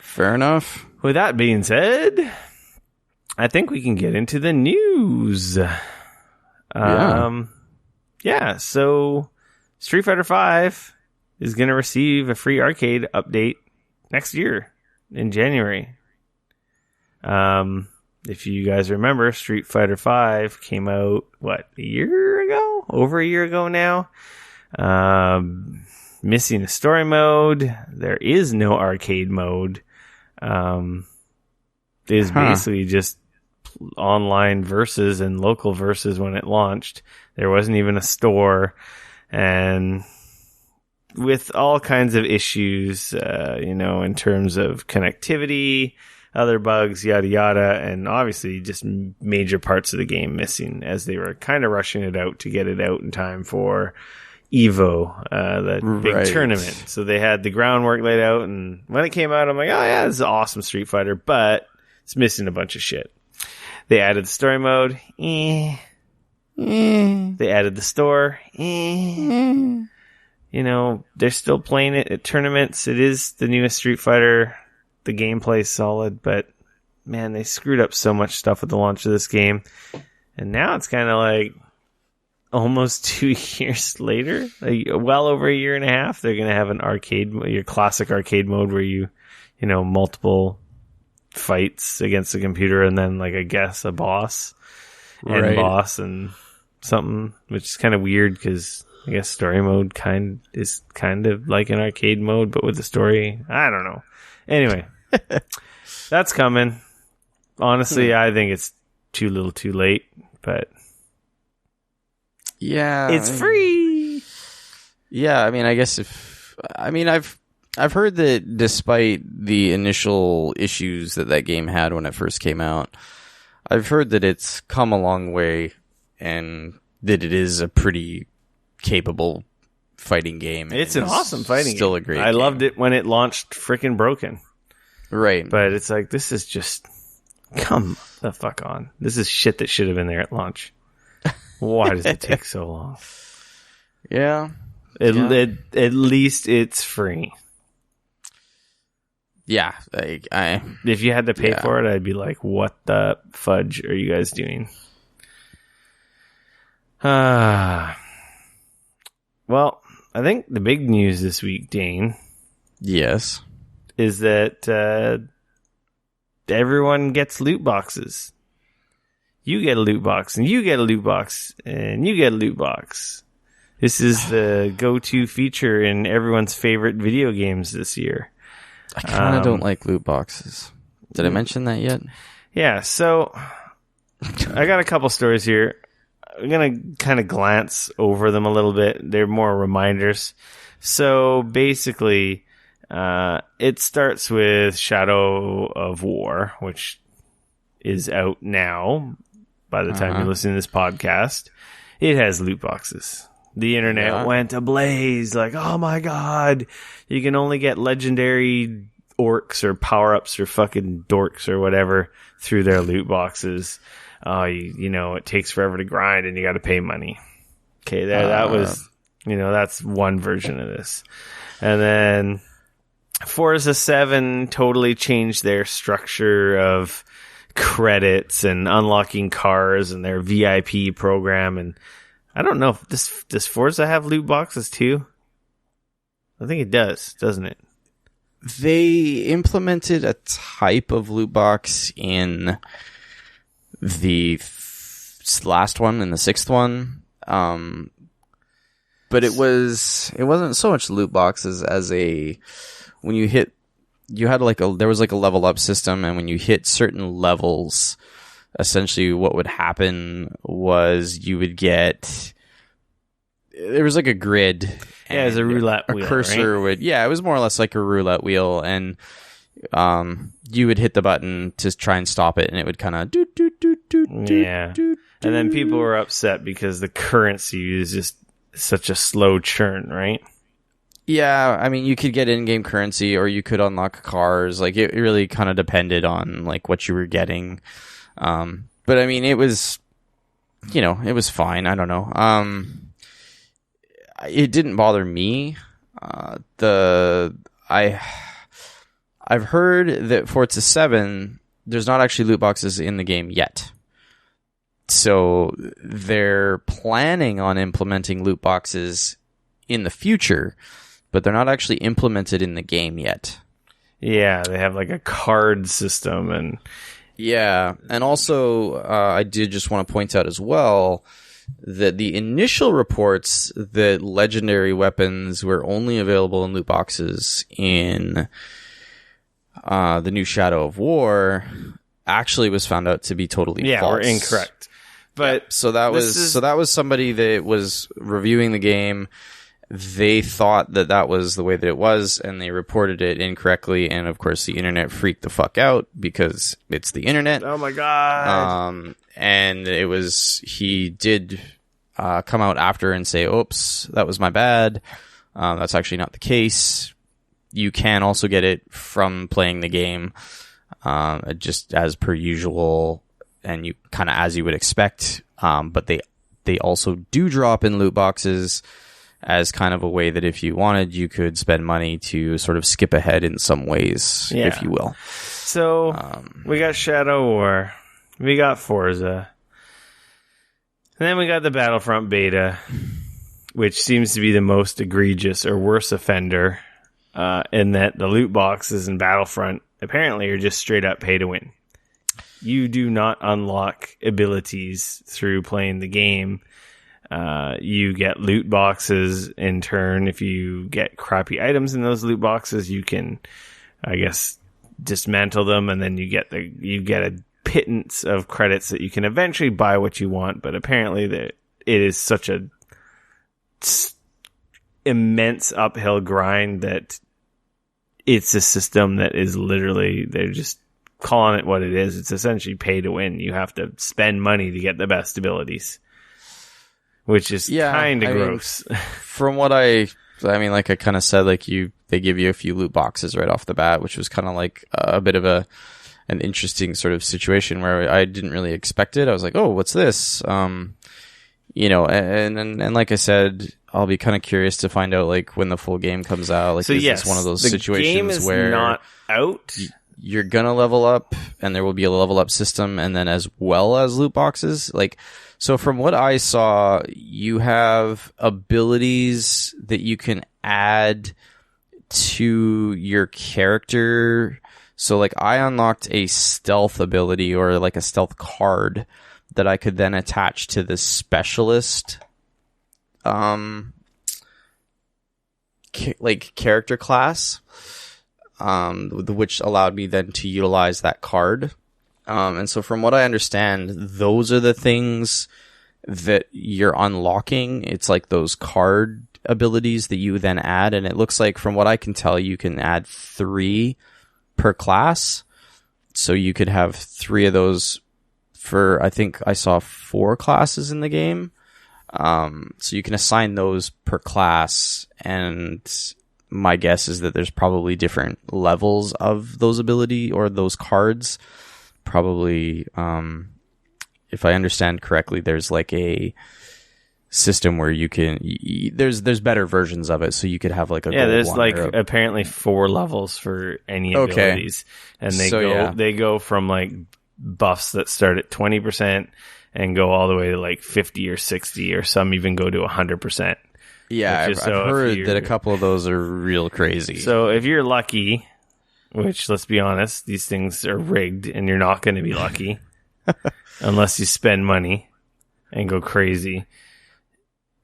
[SPEAKER 2] Fair enough.
[SPEAKER 1] With that being said, I think we can get into the news. Yeah, so Street Fighter V is going to receive a free arcade update next year in January. If you guys remember, Street Fighter V came out, a year ago? Over a year ago now. Missing a story mode. There is no arcade mode. It is basically just online versus and local versus when it launched. There wasn't even a store, and with all kinds of issues, in terms of connectivity, other bugs, yada yada, and obviously just major parts of the game missing as they were kind of rushing it out to get it out in time for Evo, the big tournament. So they had the groundwork laid out, and when it came out, I'm like, oh yeah, this is awesome Street Fighter, but it's missing a bunch of shit. They added the story mode. They added the store. They're still playing it at tournaments. It is the newest Street Fighter. The gameplay's solid, but man, they screwed up so much stuff with the launch of this game. And now it's kind of like almost 2 years later, well over a year and a half, they're going to have an arcade, your classic arcade mode where you multiple fights against the computer and then I guess a boss and boss and something, which is kind of weird because I guess story mode is kind of like an arcade mode, but with the story, I don't know. Anyway, that's coming. Honestly, I think it's too little too late, but
[SPEAKER 2] yeah,
[SPEAKER 1] it's free.
[SPEAKER 2] Yeah, I guess I've heard that despite the initial issues that game had when it first came out, I've heard that it's come a long way and that it is a pretty capable fighting game.
[SPEAKER 1] It's an awesome fighting game.
[SPEAKER 2] Still a great game.
[SPEAKER 1] I loved it when it launched frickin' broken.
[SPEAKER 2] Right.
[SPEAKER 1] But it's like, this is just, come the fuck on. This is shit that should have been there at launch. Why does it take so long?
[SPEAKER 2] Yeah.
[SPEAKER 1] At least it's free.
[SPEAKER 2] Yeah.
[SPEAKER 1] If you had to pay for it, I'd be like, what the fudge are you guys doing? Well, I think the big news this week, Dane.
[SPEAKER 2] Yes.
[SPEAKER 1] Is that everyone gets loot boxes. You get a loot box, and you get a loot box, and you get a loot box. This is the go-to feature in everyone's favorite video games this year.
[SPEAKER 2] I kind of don't like loot boxes. Did I mention that yet?
[SPEAKER 1] Yeah, so I got a couple stories here. I'm going to kind of glance over them a little bit. They're more reminders. So basically, it starts with Shadow of War, which is out now by the time you listen to this podcast. It has loot boxes. The internet went ablaze. Like, oh my God, you can only get legendary orcs or power-ups or fucking dorks or whatever through their loot boxes. It takes forever to grind and you got to pay money. Okay, that was, that's one version of this. And then Forza 7 totally changed their structure of credits and unlocking cars and their VIP program. And I don't know, does Forza have loot boxes too? I think it does, doesn't it?
[SPEAKER 2] They implemented a type of loot box in the last one and the sixth one, but it wasn't so much loot boxes as when you hit, there was a level up system, and when you hit certain levels, essentially what would happen was you would get, there was a grid.
[SPEAKER 1] Yeah, it was a roulette wheel,
[SPEAKER 2] a cursor
[SPEAKER 1] right?
[SPEAKER 2] it was more or less like a roulette wheel, and you would hit the button to try and stop it, and it would kind of
[SPEAKER 1] and then people were upset because the currency is just such a slow churn, right?
[SPEAKER 2] Yeah, you could get in-game currency, or you could unlock cars. It really kind of depended on what you were getting. But it was, it was fine. I don't know. It didn't bother me. I I've heard that Forza 7, there's not actually loot boxes in the game yet. So they're planning on implementing loot boxes in the future, but they're not actually implemented in the game yet.
[SPEAKER 1] Yeah, they have like a card system and...
[SPEAKER 2] Yeah, and also I did just want to point out as well that the initial reports that legendary weapons were only available in loot boxes in the new Shadow of War actually was found out to be totally false.
[SPEAKER 1] Or incorrect. But
[SPEAKER 2] so that was somebody that was reviewing the game. They thought that was the way that it was, and they reported it incorrectly. And of course, the internet freaked the fuck out because it's the internet.
[SPEAKER 1] Oh my god!
[SPEAKER 2] And he did come out after and say, "Oops, that was my bad. That's actually not the case. You can also get it from playing the game, just as per usual, and you kind of as you would expect. But they also do drop in loot boxes." As kind of a way that if you wanted, you could spend money to sort of skip ahead in some ways, if you will.
[SPEAKER 1] So, we got Shadow War, we got Forza, and then we got the Battlefront beta, which seems to be the most egregious or worse offender, in that the loot boxes in Battlefront apparently are just straight up pay to win. You do not unlock abilities through playing the game. You get loot boxes in turn. If you get crappy items in those loot boxes, you can, I guess, dismantle them, and then you get a pittance of credits that you can eventually buy what you want. But apparently, it is such a immense uphill grind that it's a system that is literally, they're just calling it what it is. It's essentially pay to win. You have to spend money to get the best abilities. Which is kind of gross.
[SPEAKER 2] From what like I kind of said, like they give you a few loot boxes right off the bat, which was kind of like a bit of an interesting sort of situation where I didn't really expect it. I was like, oh, what's this? And like I said, I'll be kind of curious to find out like when the full game comes out. Like, is this one of those situations where
[SPEAKER 1] not out?
[SPEAKER 2] You're gonna level up, and there will be a level up system, and then as well as loot boxes, like. So from what I saw, you have abilities that you can add to your character. So like I unlocked a stealth ability or like a stealth card that I could then attach to the specialist character class, which allowed me then to utilize that card. And so from what I understand, those are the things that you're unlocking. It's like those card abilities that you then add. And it looks like from what I can tell, you can add 3 per class. So you could have 3 of those for, I think I saw 4 classes in the game. So you can assign those per class. And my guess is that there's probably different levels of those ability or those cards. Probably, if I understand correctly, there's like a system where you can there's better versions of it, so you could have like a gold
[SPEAKER 1] there's
[SPEAKER 2] one
[SPEAKER 1] like apparently 4 levels for any abilities, and they go from like buffs that start at 20% and go all the way to like 50 or 60, or some even go to 100%.
[SPEAKER 2] Yeah, I've heard that a couple of those are real crazy.
[SPEAKER 1] So if you're lucky. Which, let's be honest, these things are rigged, and you're not going to be lucky unless you spend money and go crazy.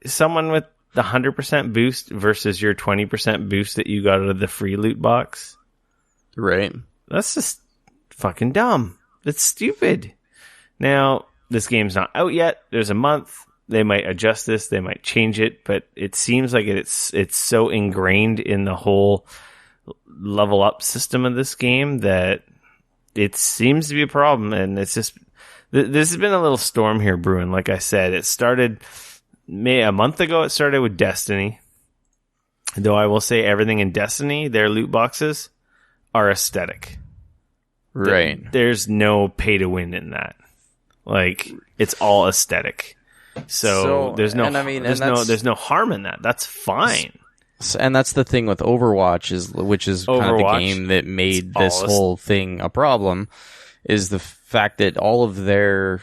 [SPEAKER 1] Someone with the 100% boost versus your 20% boost that you got out of the free loot box.
[SPEAKER 2] Right.
[SPEAKER 1] That's just fucking dumb. That's stupid. Now, this game's not out yet. There's a month. They might adjust this. They might change it. But it seems like it's so ingrained in the whole level up system of this game that it seems to be a problem. And it's just, this has been a little storm here brewing. Like I said, it started a month ago. It started with Destiny, though I will say everything in Destiny, their loot boxes are aesthetic,
[SPEAKER 2] right?
[SPEAKER 1] There's no pay to win in that. Like, it's all aesthetic. So there's no harm in that. That's fine.
[SPEAKER 2] And that's the thing with Overwatch, which is kind of the
[SPEAKER 1] Overwatch,
[SPEAKER 2] game that made this whole thing a problem, is the fact that all of their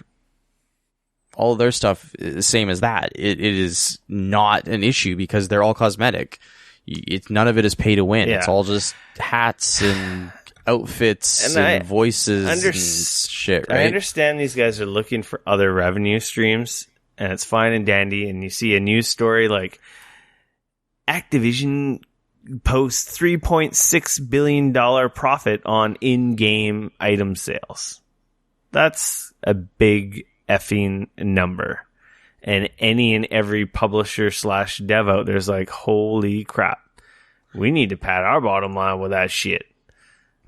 [SPEAKER 2] stuff is the same as that. It is not an issue because they're all cosmetic. None of it is pay to win.
[SPEAKER 1] Yeah.
[SPEAKER 2] It's all just hats and outfits and voices and shit, right?
[SPEAKER 1] I understand these guys are looking for other revenue streams, and it's fine and dandy, and you see a news story like Activision posts $3.6 billion profit on in-game item sales. That's a big effing number. And any and every publisher / dev out there's like, holy crap, we need to pad our bottom line with that shit.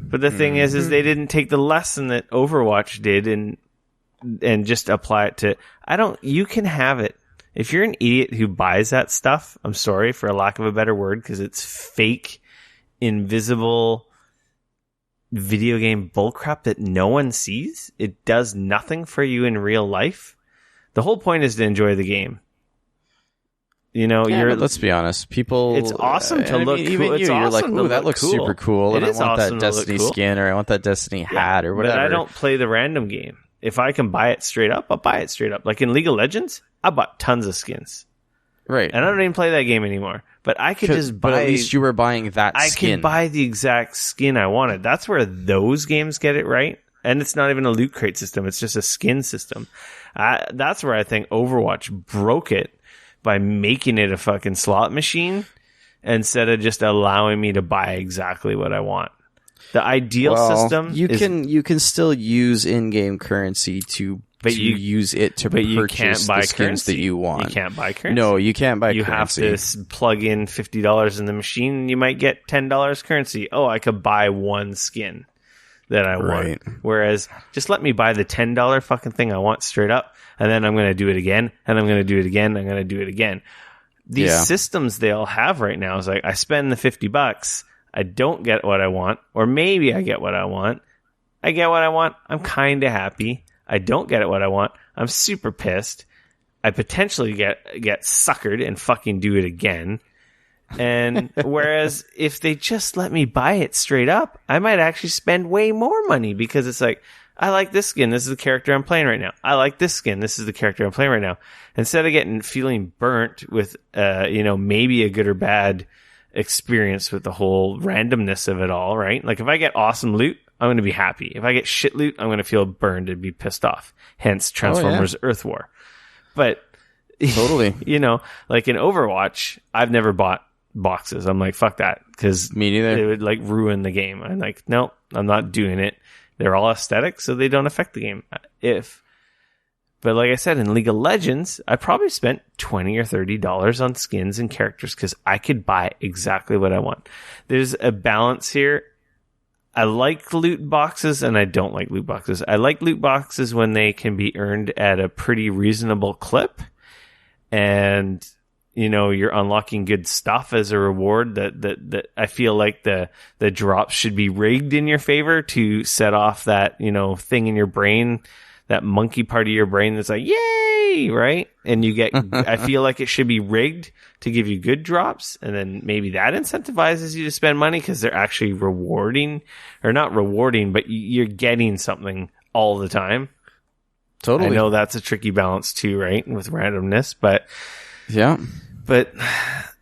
[SPEAKER 1] But the thing is they didn't take the lesson that Overwatch did and just apply it to, you can have it. If you're an idiot who buys that stuff, I'm sorry for a lack of a better word, because it's fake, invisible video game bullcrap that no one sees. It does nothing for you in real life. The whole point is to enjoy the game.
[SPEAKER 2] Let's be honest. People,
[SPEAKER 1] it's awesome to look cool.
[SPEAKER 2] Even you're like, "Ooh, that looks super cool," and I want that
[SPEAKER 1] awesome
[SPEAKER 2] Destiny skin, or I want that Destiny hat, or whatever.
[SPEAKER 1] But I don't play the random game. If I can buy it straight up, I'll buy it straight up. Like in League of Legends, I bought tons of skins.
[SPEAKER 2] Right.
[SPEAKER 1] And I don't even play that game anymore. But I could just buy...
[SPEAKER 2] But at least you were buying that skin.
[SPEAKER 1] I could buy the exact skin I wanted. That's where those games get it right. And it's not even a loot crate system. It's just a skin system. That's where I think Overwatch broke it by making it a fucking slot machine instead of just allowing me to buy exactly what I want. The ideal system
[SPEAKER 2] you can still use in-game currency to use it to purchase the skins that you want.
[SPEAKER 1] You can't buy currency.
[SPEAKER 2] No, you can't buy currency.
[SPEAKER 1] You have to plug in $50 in the machine and you might get $10 currency. Oh, I could buy one skin that I want. Whereas just let me buy the $10 fucking thing I want straight up, and then I'm going to do it again, and I'm going to do it again, and I'm going to do it again. These systems they all have right now is like, I spend the $50, I don't get what I want, or maybe I get what I want. I get what I want, I'm kind of happy. I don't get it what I want, I'm super pissed. I potentially get suckered and fucking do it again. And whereas if they just let me buy it straight up, I might actually spend way more money, because it's like, I like this skin, this is the character I'm playing right now. I like this skin, this is the character I'm playing right now. Instead of feeling burnt with maybe a good or bad experience with the whole randomness of it all, right? Like if I get awesome loot, I'm going to be happy. If I get shit loot, I'm going to feel burned and be pissed off. Hence Transformers Earth War. But
[SPEAKER 2] totally,
[SPEAKER 1] like in Overwatch, I've never bought boxes. I'm like, fuck that, because
[SPEAKER 2] me neither.
[SPEAKER 1] It would like ruin the game. I'm like, no, I'm not doing it. They're all aesthetic, so they don't affect the game. But like I said, in League of Legends, I probably spent $20 or $30 on skins and characters because I could buy exactly what I want. There's a balance here. I like loot boxes and I don't like loot boxes. I like loot boxes when they can be earned at a pretty reasonable clip, and you're unlocking good stuff as a reward. That I feel like the drops should be rigged in your favor to set off that thing in your brain, that monkey part of your brain that's like, yay, right? And you get, I feel like it should be rigged to give you good drops, and then maybe that incentivizes you to spend money because they're actually rewarding, or not rewarding, but you're getting something all the time.
[SPEAKER 2] Totally.
[SPEAKER 1] I know that's a tricky balance too, right? With randomness, but
[SPEAKER 2] yeah.
[SPEAKER 1] But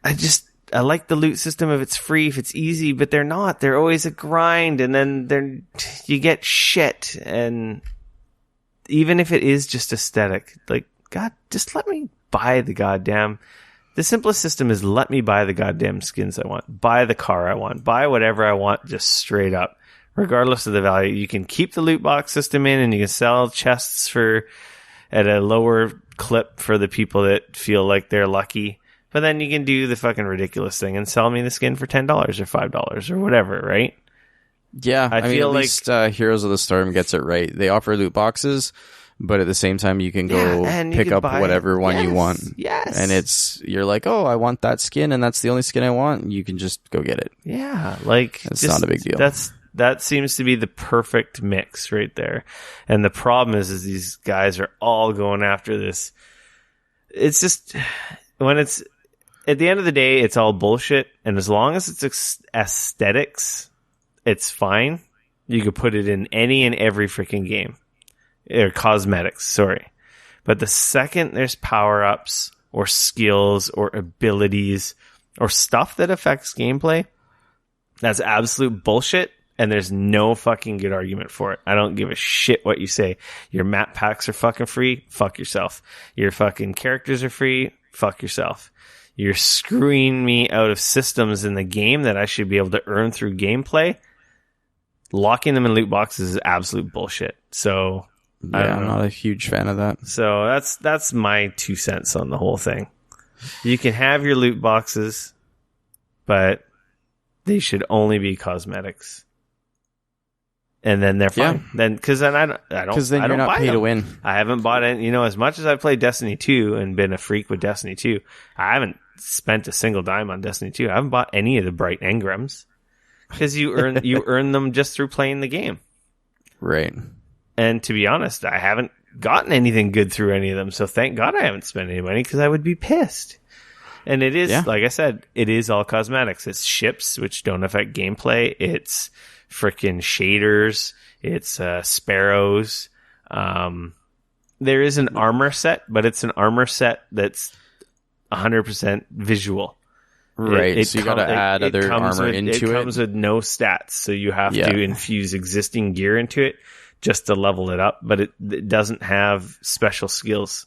[SPEAKER 1] I like the loot system if it's free, if it's easy, but they're not. They're always a grind, and then you get shit. And even if it is just aesthetic, like, God, just let me buy the simplest system is let me buy the goddamn skins I want, buy the car I want, buy whatever I want, just straight up, regardless of the value. You can keep the loot box system in, and you can sell chests at a lower clip for the people that feel like they're lucky. But then you can do the fucking ridiculous thing and sell me the skin for $10 or $5 or whatever, right?
[SPEAKER 2] Yeah, I mean, at least Heroes of the Storm gets it right. They offer loot boxes, but at the same time, you can go pick up whatever one you want.
[SPEAKER 1] Yes.
[SPEAKER 2] And you're like, oh, I want that skin, and that's the only skin I want. You can just go get it.
[SPEAKER 1] Yeah, like,
[SPEAKER 2] it's not a big deal.
[SPEAKER 1] That seems to be the perfect mix right there. And the problem is these guys are all going after this. It's just, when it's at the end of the day, it's all bullshit. And as long as it's aesthetics, it's fine. You could put it in any and every freaking game. Or cosmetics, sorry. But the second there's power-ups or skills or abilities or stuff that affects gameplay, that's absolute bullshit. And there's no fucking good argument for it. I don't give a shit what you say. Your map packs are fucking free. Fuck yourself. Your fucking characters are free. Fuck yourself. You're screwing me out of systems in the game that I should be able to earn through gameplay. Locking them in loot boxes is absolute bullshit. So,
[SPEAKER 2] yeah, I'm not a huge fan of that.
[SPEAKER 1] So that's my 2 cents on the whole thing. You can have your loot boxes, but they should only be cosmetics. And then they're fine.
[SPEAKER 2] Yeah.
[SPEAKER 1] Then, because then I don't.
[SPEAKER 2] Because then you're not pay to win.
[SPEAKER 1] I haven't bought any. You know, as much as I've played Destiny 2 and been a freak with Destiny 2, I haven't spent a single dime on Destiny 2. I haven't bought any of the bright engrams because you earn them just through playing the game.
[SPEAKER 2] Right.
[SPEAKER 1] And to be honest, I haven't gotten anything good through any of them. So thank God I haven't spent any money because I would be pissed. And it is, like I said, it is all cosmetics. It's ships, which don't affect gameplay. It's freaking shaders. It's sparrows. There is an armor set, but it's an armor set that's 100% visual.
[SPEAKER 2] Right, so you got to add other armor into it.
[SPEAKER 1] It comes with no stats, so you have to infuse existing gear into it just to level it up, but it doesn't have special skills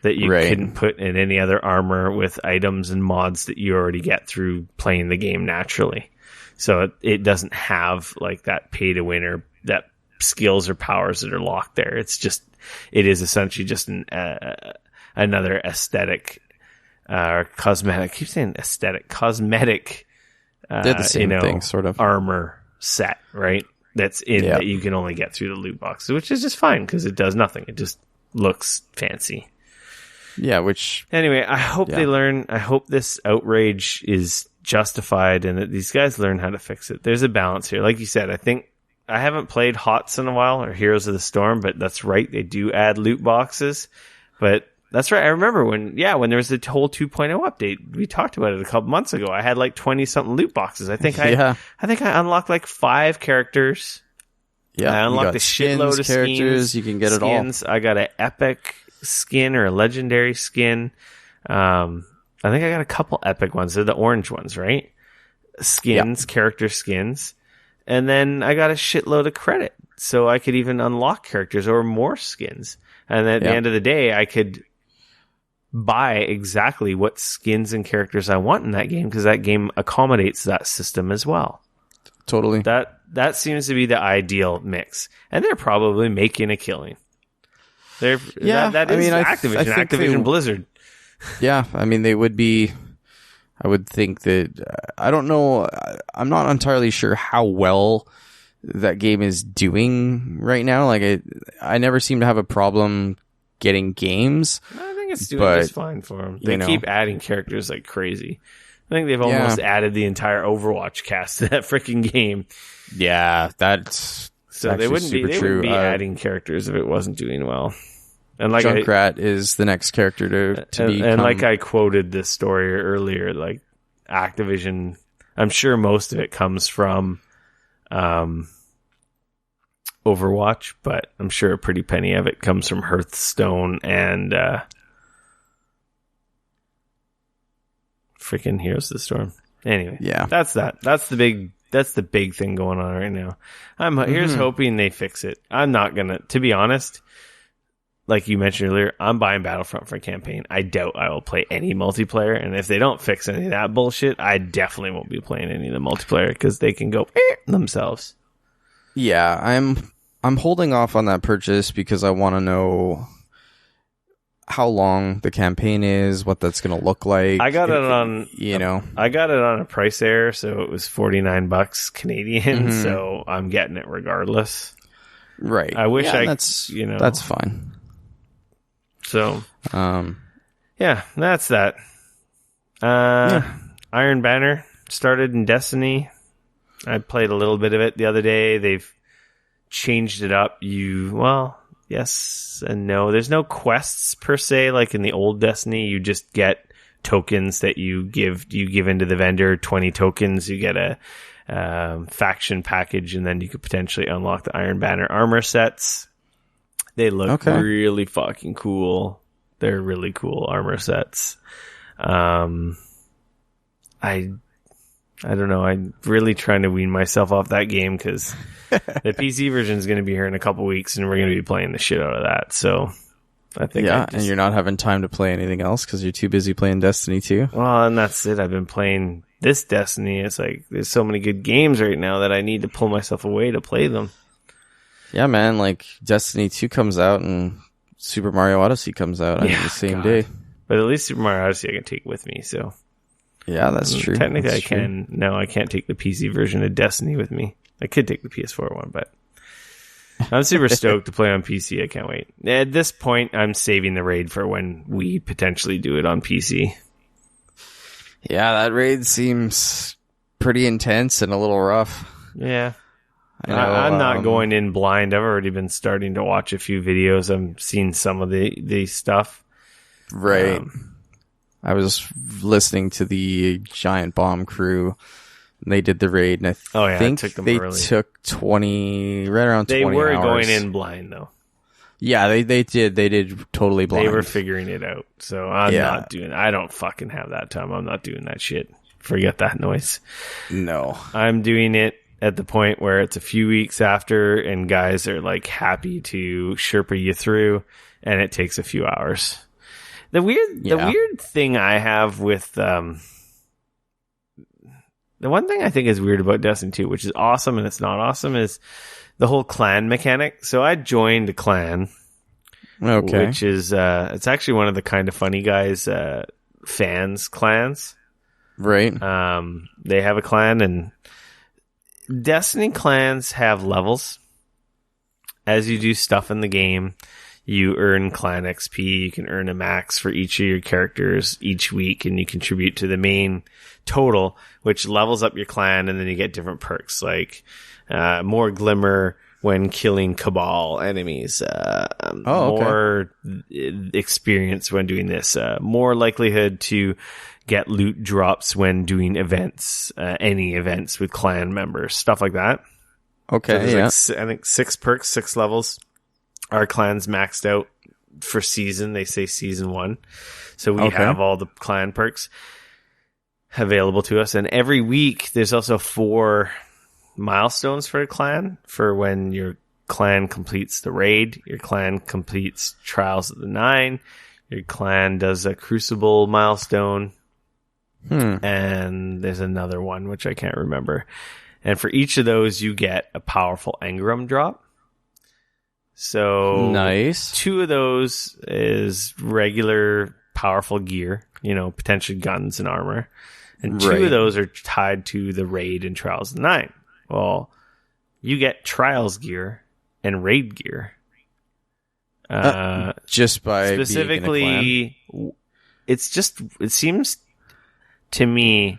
[SPEAKER 1] that you couldn't put in any other armor with items and mods that you already get through playing the game naturally. So it doesn't have like that pay to win or that skills or powers that are locked there. It is essentially just another aesthetic or cosmetic. I keep saying aesthetic, cosmetic.
[SPEAKER 2] They're the same thing, sort of
[SPEAKER 1] armor set, right? That's that you can only get through the loot boxes, which is just fine because it does nothing. It just looks fancy.
[SPEAKER 2] Yeah, which
[SPEAKER 1] anyway, I hope they learn. I hope this outrage is justified and that these guys learn how to fix it. There's a balance here. Like you said, I think I haven't played HOTS in a while or Heroes of the Storm, but that's right. They do add loot boxes, but that's right. I remember when there was the whole 2.0 update. We talked about it a couple months ago. I had like 20 something loot boxes. I think I unlocked like 5 characters.
[SPEAKER 2] Yeah.
[SPEAKER 1] I unlocked a shitload of
[SPEAKER 2] characters.
[SPEAKER 1] skins.
[SPEAKER 2] You can get it all.
[SPEAKER 1] I got an epic skin or a legendary skin. I think I got a couple epic ones. They're the orange ones, right? Skins, character skins. And then I got a shitload of credit. So I could even unlock characters or more skins. And at the end of the day, I could buy exactly what skins and characters I want in that game because that game accommodates that system as well.
[SPEAKER 2] Totally.
[SPEAKER 1] That seems to be the ideal mix. And they're probably making a killing. That is Activision. Activision Blizzard.
[SPEAKER 2] Yeah, I mean, they would be. I would think that. I don't know. I'm not entirely sure how well that game is doing right now. Like, I never seem to have a problem getting games.
[SPEAKER 1] I think it's doing just fine for them. They keep adding characters like crazy. I think they've almost added the entire Overwatch cast to that freaking game.
[SPEAKER 2] Yeah, that's
[SPEAKER 1] so they wouldn't be adding characters if it wasn't doing well. And like
[SPEAKER 2] Junkrat is the next character to be.
[SPEAKER 1] And like I quoted this story earlier, like Activision, I'm sure most of it comes from Overwatch, but I'm sure a pretty penny of it comes from Hearthstone and freaking Heroes of the Storm. Anyway, that's that. That's the big thing going on right now. Here's hoping they fix it. I'm not gonna, to be honest. Like you mentioned earlier, I'm buying Battlefront for a campaign. I doubt I will play any multiplayer. And if they don't fix any of that bullshit, I definitely won't be playing any of the multiplayer because they can go themselves.
[SPEAKER 2] Yeah, I'm holding off on that purchase because I want to know how long the campaign is, what that's going to look like.
[SPEAKER 1] I got it on, I got it on a price error, so it was $49 Canadian. So I'm getting it regardless.
[SPEAKER 2] Right.
[SPEAKER 1] I wish
[SPEAKER 2] that's fine.
[SPEAKER 1] So, that's that. Iron Banner started in Destiny. I played a little bit of it the other day. They've changed it up. Yes and no. There's no quests per se, like in the old Destiny. You just get tokens that you give into the vendor. 20 tokens, you get a faction package, and then you could potentially unlock the Iron Banner armor sets. They look really fucking cool. They're really cool armor sets. I don't know. I'm really trying to wean myself off that game because the PC version is going to be here in a couple weeks, and we're going to be playing the shit out of that. So I think,
[SPEAKER 2] and you're not having time to play anything else because you're too busy playing Destiny 2.
[SPEAKER 1] Well, and that's it. I've been playing this Destiny. It's like there's so many good games right now that I need to pull myself away to play them.
[SPEAKER 2] Yeah, man. Like Destiny 2 comes out and Super Mario Odyssey comes out on the same day.
[SPEAKER 1] But at least Super Mario Odyssey I can take with me. So
[SPEAKER 2] yeah, that's true.
[SPEAKER 1] Technically, I can. No, I can't take the PC version of Destiny with me. I could take the PS4 one, but I'm super stoked to play on PC. I can't wait. At this point, I'm saving the raid for when we potentially do it on PC.
[SPEAKER 2] Yeah, that raid seems pretty intense and a little rough.
[SPEAKER 1] Yeah. I'm not going in blind. I've already been starting to watch a few videos. I'm seeing some of the stuff.
[SPEAKER 2] Right. I was listening to the Giant Bomb crew. They did the raid, and I think they took 20, right around 20 hours. They were
[SPEAKER 1] going in blind, though.
[SPEAKER 2] Yeah, they did. They did totally blind.
[SPEAKER 1] They were figuring it out. So I'm not doing. I don't fucking have that time. I'm not doing that shit. Forget that noise.
[SPEAKER 2] No,
[SPEAKER 1] I'm doing it at the point where it's a few weeks after, and guys are like happy to Sherpa you through, and it takes a few hours. The weird thing I have with the one thing I think is weird about Destiny 2, which is awesome and it's not awesome, is the whole clan mechanic. So I joined a clan, which is it's actually one of the Kind of Funny Guys fans clans.
[SPEAKER 2] Right.
[SPEAKER 1] They have a clan, and Destiny clans have levels. As you do stuff in the game, you earn clan XP. You can earn a max for each of your characters each week, and you contribute to the main total, which levels up your clan, and then you get different perks like more glimmer when killing Cabal enemies, more experience when doing this, more likelihood to get loot drops when doing events, any events with clan members, stuff like that.
[SPEAKER 2] Okay,
[SPEAKER 1] so I think 6 perks, 6 levels. Our clan's maxed out for season. They say season 1. So we have all the clan perks available to us. And every week, there's also 4 milestones for a clan for when your clan completes the raid, your clan completes Trials of the 9, your clan does a Crucible milestone, and there's another one, which I can't remember. And for each of those, you get a powerful engram drop. So
[SPEAKER 2] nice.
[SPEAKER 1] 2 of those is regular powerful gear, potentially guns and armor. And 2 of those are tied to the raid and Trials of the 9. Well, you get Trials gear and raid gear.
[SPEAKER 2] Just by
[SPEAKER 1] specifically,
[SPEAKER 2] being in a clan?
[SPEAKER 1] It seems to me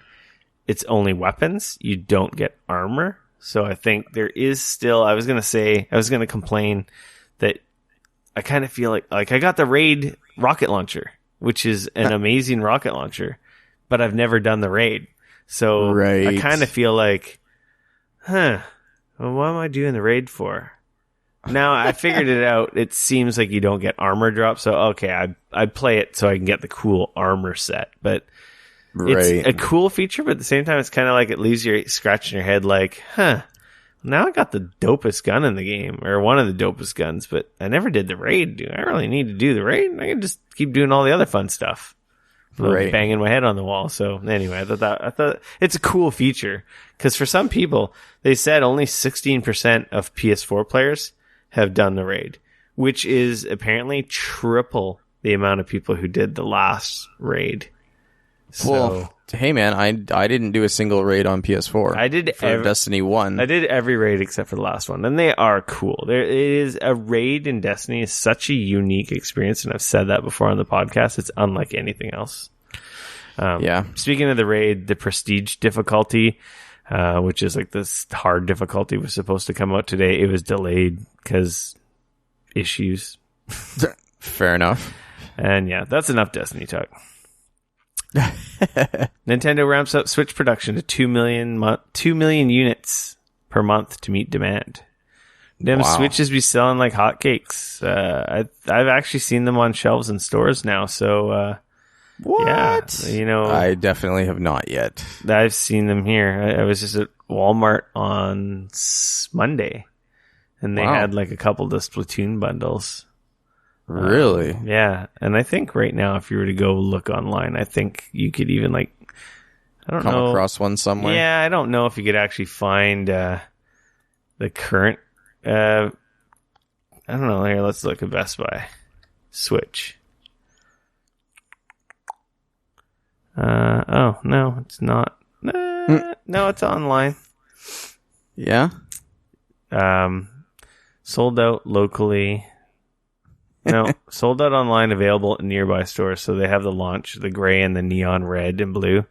[SPEAKER 1] it's only weapons. You don't get armor. So I think there is still, I was going to complain that I kind of feel like I got the raid rocket launcher, which is an amazing rocket launcher, but I've never done the raid. So I kind of feel like, well, what am I doing the raid for? Now I figured it out. It seems like you don't get armor drops. So, okay, I play it so I can get the cool armor set, but it's a cool feature, but at the same time, it's kind of like it leaves you scratching your head like, now I got the dopest gun in the game, or one of the dopest guns, but I never did the raid. Do I really need to do the raid? I can just keep doing all the other fun stuff. Banging my head on the wall. So anyway, I thought it's a cool feature, because for some people, they said only 16% of PS4 players have done the raid, which is apparently triple the amount of people who did the last raid.
[SPEAKER 2] Well, hey man, I didn't do a single raid on PS4.
[SPEAKER 1] I did
[SPEAKER 2] for Destiny 1.
[SPEAKER 1] I did every raid except for the last one, and they are cool. There is a raid in Destiny is such a unique experience, and I've said that before on the podcast. It's unlike anything else. Speaking of the raid, the prestige difficulty, which is like this hard difficulty, was supposed to come out today. It was delayed because issues.
[SPEAKER 2] Fair enough.
[SPEAKER 1] And that's enough Destiny talk. Nintendo ramps up Switch production to 2 million units per month to meet demand. Them Switches be selling like hotcakes. I've actually seen them on shelves in stores now. So,
[SPEAKER 2] what?
[SPEAKER 1] Yeah,
[SPEAKER 2] I definitely have not yet.
[SPEAKER 1] I've seen them here. I was just at Walmart on Monday, and they had like a couple of the Splatoon bundles.
[SPEAKER 2] Really?
[SPEAKER 1] Yeah. And I think right now, if you were to go look online, I think you could even come
[SPEAKER 2] across one somewhere.
[SPEAKER 1] Yeah, I don't know if you could actually find the current. I don't know. Here, let's look at Best Buy Switch. Oh no, it's not. No, it's online.
[SPEAKER 2] Yeah.
[SPEAKER 1] Sold out locally. No, sold out online, available in nearby stores. So they have the launch, the gray and the neon red and blue.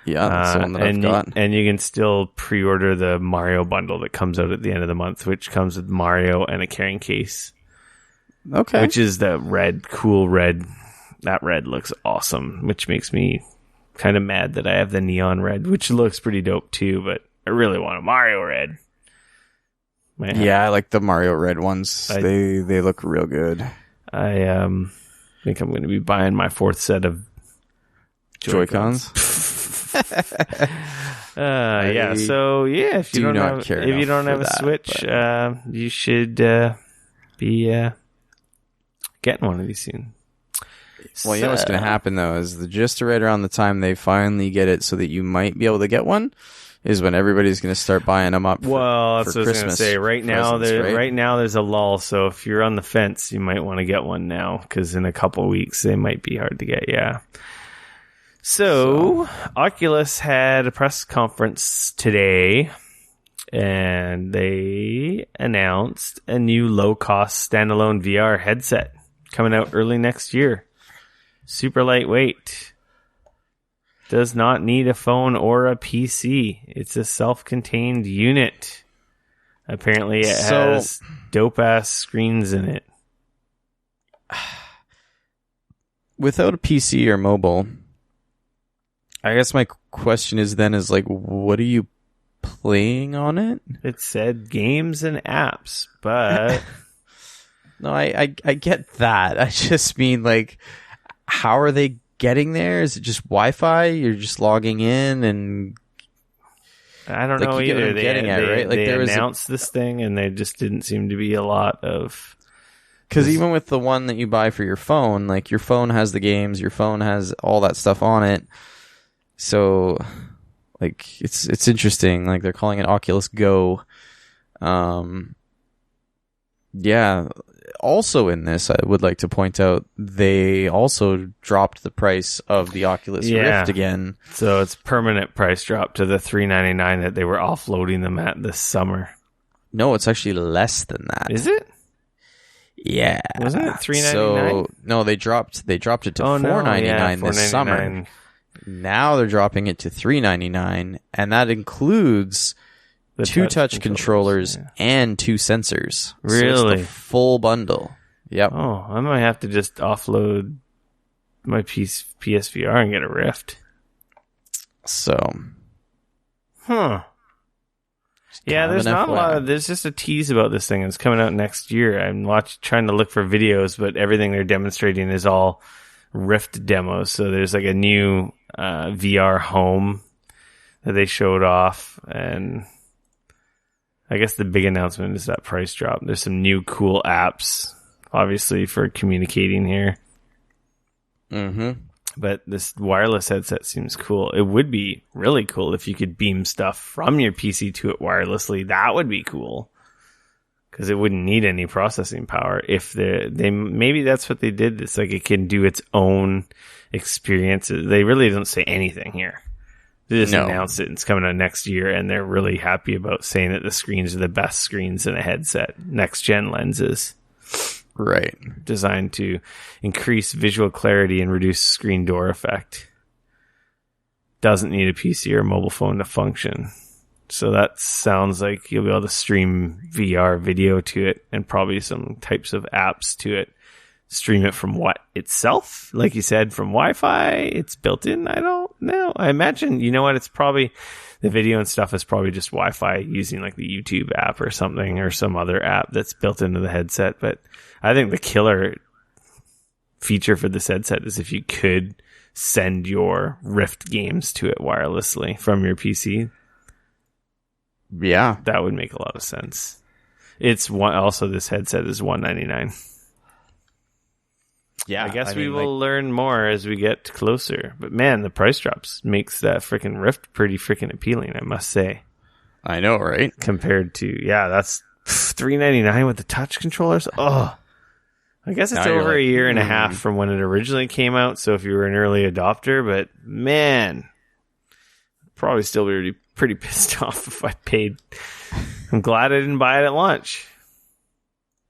[SPEAKER 2] Yeah, that's the one that I've got.
[SPEAKER 1] And you can still pre-order the Mario bundle that comes out at the end of the month, which comes with Mario and a carrying case.
[SPEAKER 2] Okay.
[SPEAKER 1] Which is the red, cool red. That red looks awesome, which makes me kind of mad that I have the neon red, which looks pretty dope too, but I really want a Mario red.
[SPEAKER 2] Yeah, I like the Mario red ones. They look real good.
[SPEAKER 1] I think I'm going to be buying my fourth set of
[SPEAKER 2] Joy-Cons.
[SPEAKER 1] Yeah. So yeah, if you don't have a Switch, you should be getting one of these soon.
[SPEAKER 2] Well, you know what's going to happen though is just right around the time they finally get it, so that you might be able to get one, is when everybody's going to start buying them up.
[SPEAKER 1] That's what I was going to say. Right now, there's a lull. So if you're on the fence, you might want to get one now, because in a couple of weeks they might be hard to get. Yeah. So Oculus had a press conference today, and they announced a new low-cost standalone VR headset coming out early next year. Super lightweight. Does not need a phone or a PC. It's a self-contained unit. Apparently it has dope-ass screens in it.
[SPEAKER 2] Without a PC or mobile, I guess my question is what are you playing on it?
[SPEAKER 1] It said games and apps, but...
[SPEAKER 2] No, I get that. I just mean, how are they getting there? Is it just Wi-Fi? You're just logging in and...
[SPEAKER 1] I don't know either.
[SPEAKER 2] Right?
[SPEAKER 1] They announced this thing, and there just didn't seem to be a lot of...
[SPEAKER 2] Because even with the one that you buy for your phone, your phone has the games, your phone has all that stuff on it. So, it's interesting. They're calling it Oculus Go. Yeah. Also in this, I would like to point out, they also dropped the price of the Oculus Rift again.
[SPEAKER 1] So it's permanent price drop to the $399 that they were offloading them at this summer.
[SPEAKER 2] No, it's actually less than that.
[SPEAKER 1] Is it?
[SPEAKER 2] Yeah.
[SPEAKER 1] Wasn't it $399?
[SPEAKER 2] So no, they dropped it to $499 this summer. Now they're dropping it to $399, and that includes the two touch controllers and two sensors.
[SPEAKER 1] Really?
[SPEAKER 2] So it's the full bundle. Yep.
[SPEAKER 1] Oh, I might have to just offload my PSVR and get a Rift.
[SPEAKER 2] So.
[SPEAKER 1] Huh. Yeah, there's not a lot of... There's just a tease about this thing. It's coming out next year. I'm trying to look for videos, but everything they're demonstrating is all Rift demos. So there's a new VR home that they showed off, and... I guess the big announcement is that price drop. There's some new cool apps, obviously, for communicating here.
[SPEAKER 2] Mm-hmm.
[SPEAKER 1] But this wireless headset seems cool. It would be really cool if you could beam stuff from your PC to it wirelessly. That would be cool, because it wouldn't need any processing power. If they maybe that's what they did. It's it can do its own experiences. They really don't say anything here. They just announced it, and it's coming out next year, and they're really happy about saying that the screens are the best screens in a headset. Next-gen lenses.
[SPEAKER 2] Right.
[SPEAKER 1] Designed to increase visual clarity and reduce screen door effect. Doesn't need a PC or mobile phone to function. So that sounds like you'll be able to stream VR video to it, and probably some types of apps to it. stream it from what itself? Like you said, from Wi-Fi? It's built in? I don't know. I imagine, you know what? It's probably the video and stuff is probably just Wi-Fi using like the YouTube app or something or some other app that's built into the headset. But I think the killer feature for this headset is if you could send your Rift games to it wirelessly from your PC.
[SPEAKER 2] Yeah,
[SPEAKER 1] that would make a lot of sense. It's one. Also, this headset is $199.
[SPEAKER 2] Yeah,
[SPEAKER 1] I guess we will learn more as we get closer. But man, the price drops makes that freaking Rift pretty freaking appealing, I must say.
[SPEAKER 2] I know, right?
[SPEAKER 1] Compared to that's $399 with the touch controllers. Oh, I guess it's over a year and a half from when it originally came out. So if you were an early adopter, but man, probably still be pretty pissed off if I paid. I'm glad I didn't buy it at launch.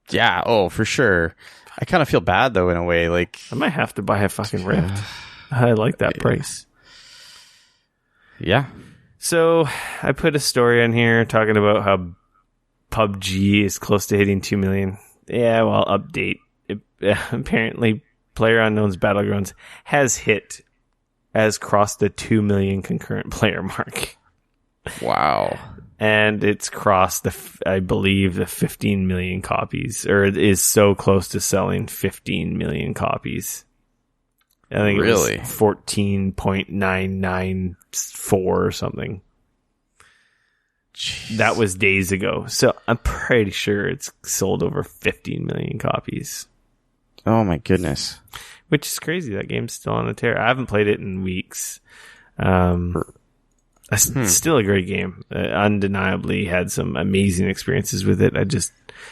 [SPEAKER 2] Yeah, oh, for sure. I kind of feel bad though in a way. Like
[SPEAKER 1] I might have to buy a fucking Rift. I like that price.
[SPEAKER 2] Yeah.
[SPEAKER 1] So I put a story on here talking about how PUBG is close to hitting 2 million. Yeah, well, update. Apparently, PlayerUnknown's Battlegrounds has crossed the 2 million concurrent player mark.
[SPEAKER 2] Wow.
[SPEAKER 1] And it's crossed I believe the 15 million copies, or it is so close to selling 15 million copies. I think it was 14.994 or something. Jeez. That was days ago. So I'm pretty sure it's sold over 15 million copies.
[SPEAKER 2] Oh my goodness.
[SPEAKER 1] Which is crazy. That game's still on a tear. I haven't played it in weeks. Still a great game. Undeniably had some amazing experiences with it.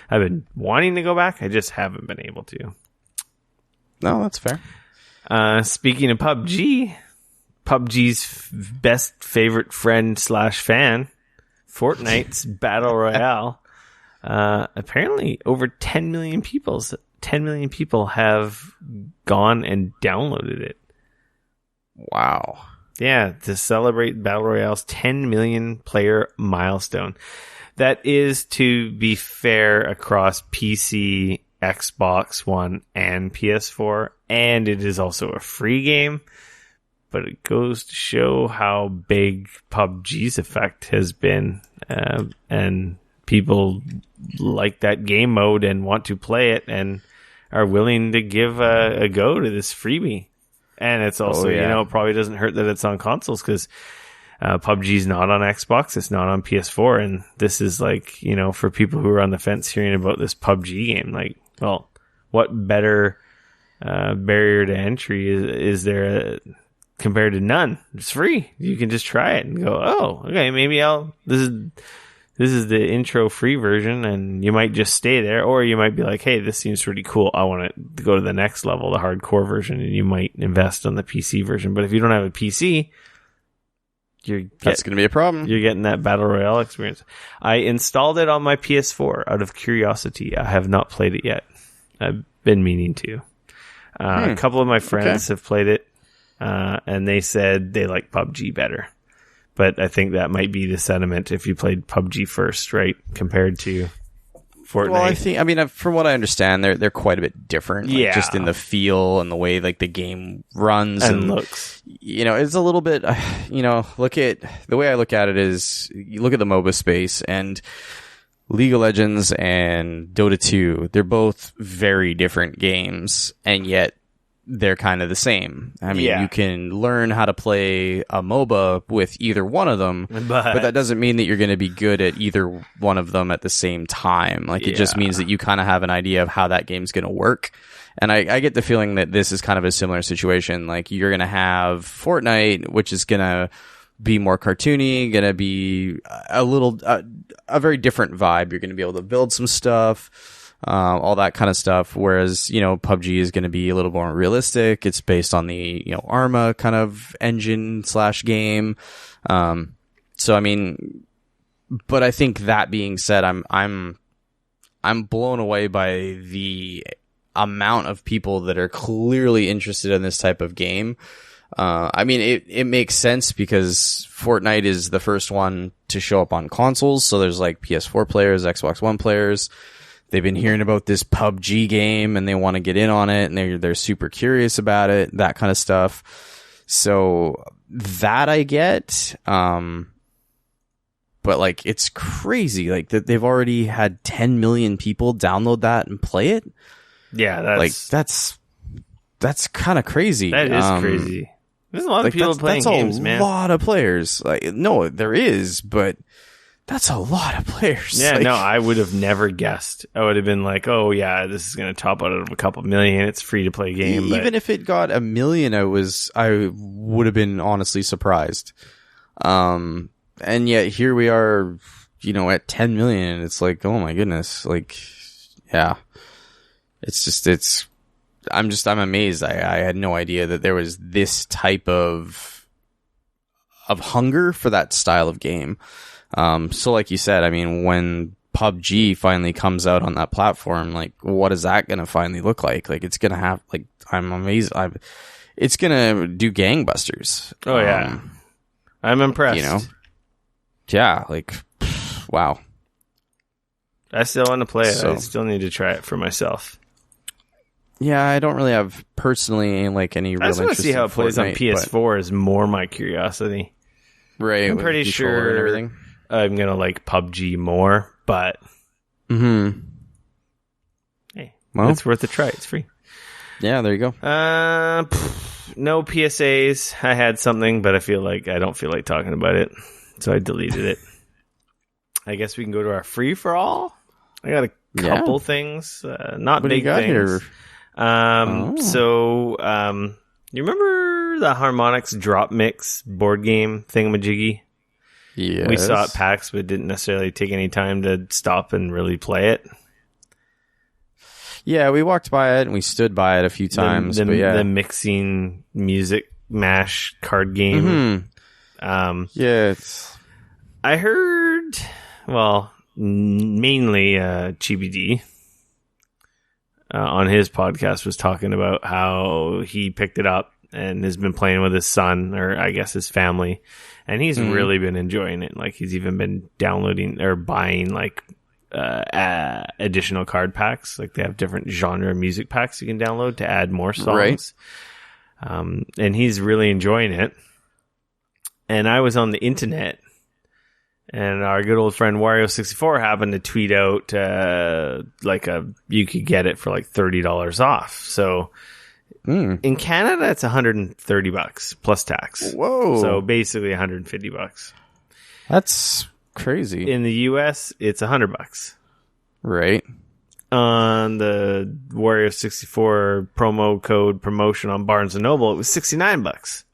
[SPEAKER 1] I've been wanting to go back. I just haven't been able to.
[SPEAKER 2] No, that's fair.
[SPEAKER 1] Speaking of PUBG's best favorite friend / fan, Fortnite's Battle Royale. Apparently over 10 million people have gone and downloaded it.
[SPEAKER 2] Wow.
[SPEAKER 1] Yeah, to celebrate Battle Royale's 10 million player milestone. That is, to be fair, across PC, Xbox One, and PS4, and it is also a free game. But it goes to show how big PUBG's effect has been, and people like that game mode and want to play it and are willing to give a go to this freebie. And it's also, it probably doesn't hurt that it's on consoles because PUBG's not on Xbox, it's not on PS4, and this is like, for people who are on the fence hearing about this PUBG game, like, well, what better barrier to entry is there compared to none? It's free. You can just try it and go, oh, okay, maybe this is the intro free version, and you might just stay there, or you might be like, hey, this seems pretty cool. I want to go to the next level, the hardcore version, and you might invest on the PC version. But if you don't have a PC, that's
[SPEAKER 2] going to be a problem.
[SPEAKER 1] You're getting that Battle Royale experience. I installed it on my PS4 out of curiosity. I have not played it yet. I've been meaning to. A couple of my friends have played it, and they said they like PUBG better. But I think that might be the sentiment if you played PUBG first, right? Compared to Fortnite.
[SPEAKER 2] Well, from what I understand, they're quite a bit different. Like, just in the feel and the way like the game runs and
[SPEAKER 1] looks.
[SPEAKER 2] It's a little bit. The way I look at it is, you look at the MOBA space and League of Legends and Dota 2. They're both very different games, and yet they're kind of the same. You can learn how to play a MOBA with either one of them, but that doesn't mean that you're going to be good at either one of them at the same time. Like, it just means that you kind of have an idea of how that game's going to work. And I get the feeling that this is kind of a similar situation. Like, you're going to have Fortnite, which is going to be more cartoony, going to be a very different vibe. You're going to be able to build some stuff. All that kind of stuff. Whereas, PUBG is going to be a little more realistic. It's based on the, Arma kind of engine / game. But I think that being said, I'm blown away by the amount of people that are clearly interested in this type of game. It makes sense because Fortnite is the first one to show up on consoles. So there's like PS4 players, Xbox One players. they've been hearing about this PUBG game and they want to get in on it, and they're super curious about it, that kind of stuff. So that I get. But like, it's crazy. Like that they've already had 10 million people download that and play it.
[SPEAKER 1] Yeah,
[SPEAKER 2] that's kind of crazy.
[SPEAKER 1] That is crazy. There's a lot of people playing games, man.
[SPEAKER 2] That's a lot of players. Like, no, there is, but that's a lot of players.
[SPEAKER 1] Yeah,
[SPEAKER 2] like,
[SPEAKER 1] no, I would have never guessed. I would have been like, oh yeah, this is going to top out of a couple million. It's free to play game.
[SPEAKER 2] Even if it got 1 million, I would have been honestly surprised. And yet here we are, at 10 million. It's like, oh my goodness. Like, yeah, I'm amazed. I had no idea that there was this type of hunger for that style of game. So like you said, I mean, when PUBG finally comes out on that platform, like, what is that going to finally look like? Like, it's going to have, like, I'm amazed. It's going to do gangbusters.
[SPEAKER 1] Oh yeah. I'm impressed.
[SPEAKER 2] Yeah, like, wow.
[SPEAKER 1] I still want to play it.
[SPEAKER 2] So,
[SPEAKER 1] I still need to try it for myself.
[SPEAKER 2] Yeah, I don't really have personally like any real interest.
[SPEAKER 1] I just want to see how it plays on
[SPEAKER 2] Fortnite,
[SPEAKER 1] PS4 is more my curiosity.
[SPEAKER 2] Right.
[SPEAKER 1] I'm pretty sure
[SPEAKER 2] and everything.
[SPEAKER 1] I'm going to like PUBG more, but
[SPEAKER 2] hey,
[SPEAKER 1] well, it's worth a try. It's free.
[SPEAKER 2] Yeah, there you go.
[SPEAKER 1] No PSAs. I had something, but I don't feel like talking about it. So I deleted it. I guess we can go to our free for all. I got a couple things, not
[SPEAKER 2] what
[SPEAKER 1] big
[SPEAKER 2] do you got
[SPEAKER 1] things.
[SPEAKER 2] Here?
[SPEAKER 1] So, you remember the Harmonix Drop Mix board game thingamajiggy?
[SPEAKER 2] Yes.
[SPEAKER 1] We saw it PAX, but didn't necessarily take any time to stop and really play it.
[SPEAKER 2] Yeah, we walked by it and we stood by it a few times.
[SPEAKER 1] The mixing music mash card game.
[SPEAKER 2] Yeah,
[SPEAKER 1] I heard, mainly Chibi on his podcast was talking about how he picked it up and has been playing with his son, or I guess his family, and he's really been enjoying it. Like, he's even been downloading or buying like additional card packs. Like, they have different genre music packs you can download to add more songs. Right. And he's really enjoying it. And I was on the internet, and our good old friend Wario64 happened to tweet out you could get it for like $30 off. So in Canada, it's $130 plus tax.
[SPEAKER 2] Whoa!
[SPEAKER 1] So basically $150.
[SPEAKER 2] That's crazy.
[SPEAKER 1] In the US, it's $100.
[SPEAKER 2] Right.
[SPEAKER 1] On the Wario64 promo code promotion on Barnes and Noble, it was $69.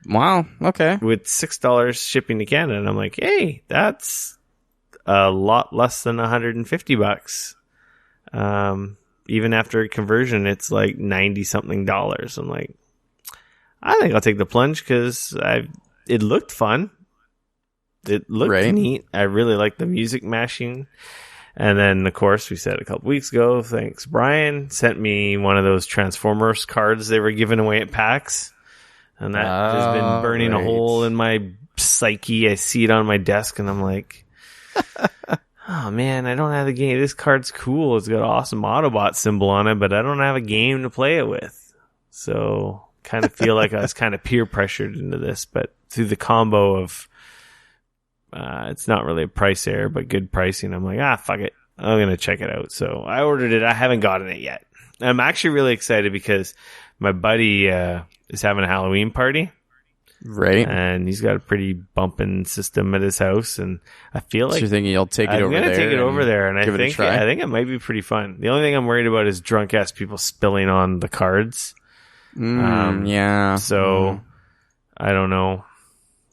[SPEAKER 2] Wow. Okay.
[SPEAKER 1] With $6 shipping to Canada, and I'm like, hey, that's a lot less than $150. Even after conversion, it's like $90 something. I'm like, I think I'll take the plunge because it looked fun. It looked neat. I really like the music mashing. And then, of course, we said a couple weeks ago, thanks, Brian, sent me one of those Transformers cards they were giving away at PAX. And that has been burning a hole in my psyche. I see it on my desk, and I'm like, oh, man, I don't have the game. This card's cool. It's got an awesome Autobot symbol on it, but I don't have a game to play it with. So kind of feel like I was kind of peer pressured into this, but through the combo of it's not really a price error, but good pricing, I'm like, fuck it. I'm going to check it out. So I ordered it. I haven't gotten it yet. I'm actually really excited because my buddy is having a Halloween party.
[SPEAKER 2] Right.
[SPEAKER 1] And he's got a pretty bumping system at his house. And I feel like...
[SPEAKER 2] So you're thinking you'll take it over there?
[SPEAKER 1] I'm going to take it over there. And I
[SPEAKER 2] think
[SPEAKER 1] it might be pretty fun. The only thing I'm worried about is drunk-ass people spilling on the cards.
[SPEAKER 2] Yeah.
[SPEAKER 1] So, I don't know.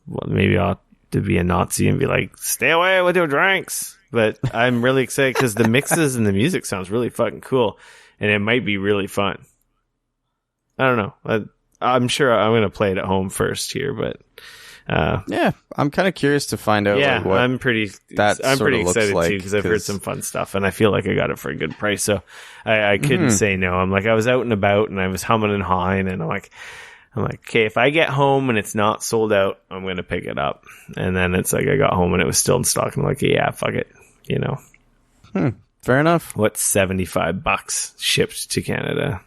[SPEAKER 1] Well, maybe I'll have to be a Nazi and be like, stay away with your drinks. But I'm really excited because the mixes and the music sounds really fucking cool. And it might be really fun. I don't know. I'm sure I'm going to play it at home first here, but
[SPEAKER 2] yeah, I'm kind of curious to find out.
[SPEAKER 1] Yeah,
[SPEAKER 2] like, what
[SPEAKER 1] I'm pretty excited
[SPEAKER 2] like,
[SPEAKER 1] too because I've heard some fun stuff, and I feel like I got it for a good price. So I couldn't say no. I'm like, I was out and about, and I was humming and hawing, and I'm like, okay, if I get home and it's not sold out, I'm going to pick it up. And then it's like I got home and it was still in stock, and I'm like, yeah, fuck it, you know.
[SPEAKER 2] Fair enough.
[SPEAKER 1] What's $75 shipped to Canada?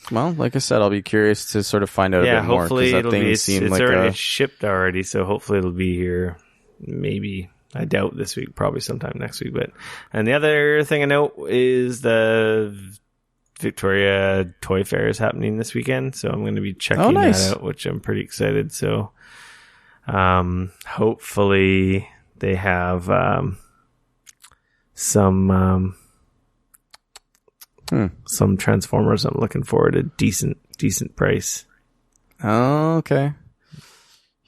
[SPEAKER 2] Well, like I said, I'll be curious to sort of find out a bit more.
[SPEAKER 1] Hopefully it'll be. It's
[SPEAKER 2] like
[SPEAKER 1] already shipped already, so hopefully it'll be here. Maybe, I doubt this week. Probably sometime next week. And the other thing I know is the Victoria Toy Fair is happening this weekend, so I'm going to be checking that out, which I'm pretty excited. So, hopefully they have some Transformers. I'm looking forward to decent price.
[SPEAKER 2] Oh, okay.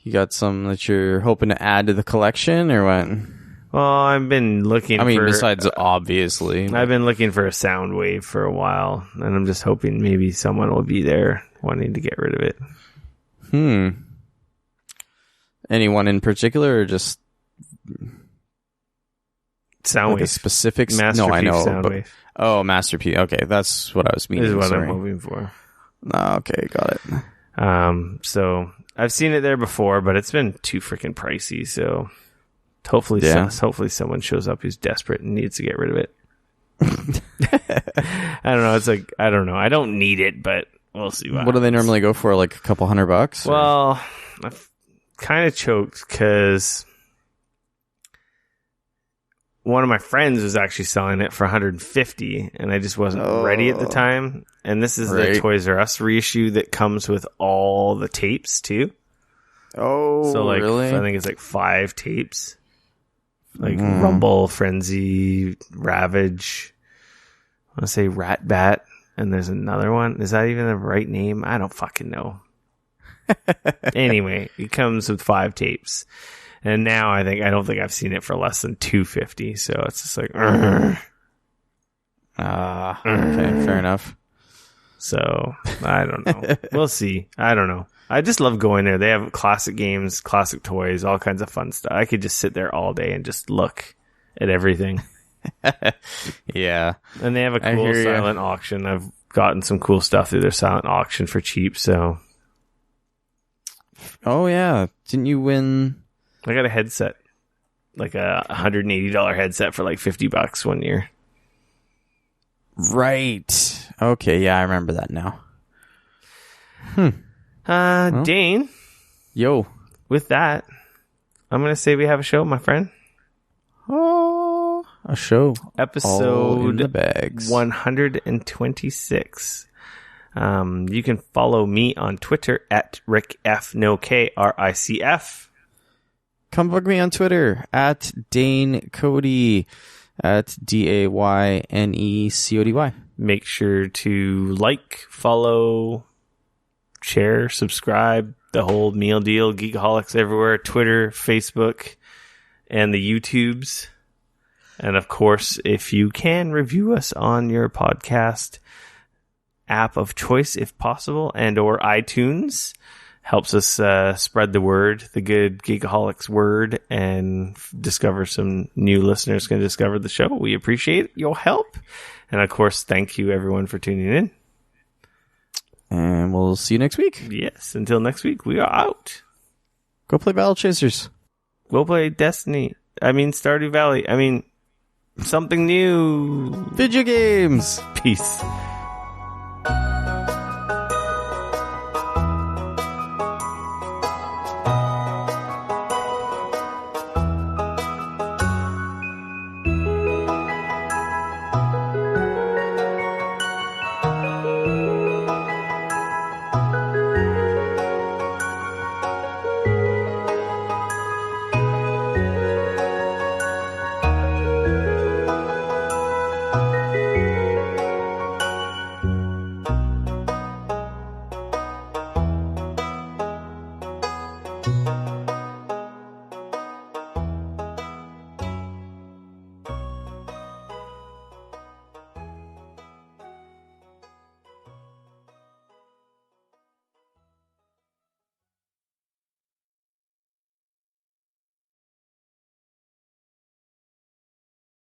[SPEAKER 2] You got some that you're hoping to add to the collection, or what?
[SPEAKER 1] Well, I've been looking
[SPEAKER 2] besides obviously.
[SPEAKER 1] I've been looking for a Soundwave for a while, and I'm just hoping maybe someone will be there wanting to get rid of it.
[SPEAKER 2] Anyone in particular, or just
[SPEAKER 1] Soundwave?
[SPEAKER 2] Like a specific...
[SPEAKER 1] Masterpiece
[SPEAKER 2] no, I know.
[SPEAKER 1] Soundwave.
[SPEAKER 2] Masterpiece. Okay, that's what I was meaning.
[SPEAKER 1] This is what
[SPEAKER 2] Sorry.
[SPEAKER 1] I'm hoping for.
[SPEAKER 2] Okay, got it.
[SPEAKER 1] So I've seen it there before, but it's been too freaking pricey, so... Hopefully someone shows up who's desperate and needs to get rid of it. I don't know. It's like, I don't know. I don't need it, but we'll see what
[SPEAKER 2] do they normally go for? Like a couple $100?
[SPEAKER 1] Well, I've kind of choked because one of my friends was actually selling it for $150, and I just wasn't ready at the time. And this is the Toys R Us reissue that comes with all the tapes too.
[SPEAKER 2] Oh,
[SPEAKER 1] so like,
[SPEAKER 2] really?
[SPEAKER 1] I think it's like 5 tapes. Like Rumble, Frenzy, Ravage. I want to say Rat Bat, and there's another one. Is that even the right name? I don't fucking know. Anyway, it comes with 5 tapes, and now I don't think I've seen it for less than $250. So it's just like,
[SPEAKER 2] okay, fair enough.
[SPEAKER 1] So I don't know. We'll see. I don't know. I just love going there. They have classic games, classic toys, all kinds of fun stuff. I could just sit there all day and just look at everything.
[SPEAKER 2] Yeah.
[SPEAKER 1] And they have a cool silent auction. I've gotten some cool stuff through their silent auction for cheap, so.
[SPEAKER 2] Oh, yeah. Didn't you win?
[SPEAKER 1] I got a headset. Like a $180 headset for like $50 one year.
[SPEAKER 2] Right. Okay, yeah, I remember that now.
[SPEAKER 1] Dane.
[SPEAKER 2] Yo.
[SPEAKER 1] With that, I'm going to say we have a show, my friend.
[SPEAKER 2] Oh, a show.
[SPEAKER 1] Episode
[SPEAKER 2] all in the bags.
[SPEAKER 1] 126. You can follow me on Twitter at RickFNoKRICF.
[SPEAKER 2] Come bug me on Twitter at Dane Cody at DAYNECODY.
[SPEAKER 1] Make sure to like, follow, share, subscribe, the whole meal deal. Geekoholics everywhere, Twitter, Facebook, and the YouTubes. And of course, if you can, review us on your podcast app of choice, if possible, and or iTunes. Helps us spread the word, the good Geekoholics word, and discover some new listeners can discover the show. We appreciate your help. And of course, thank you everyone for tuning in.
[SPEAKER 2] And we'll see you next week.
[SPEAKER 1] Yes, until next week, we are out.
[SPEAKER 2] Go play Battle Chasers.
[SPEAKER 1] Go play Destiny. Stardew Valley. Something new.
[SPEAKER 2] Video games.
[SPEAKER 1] Peace.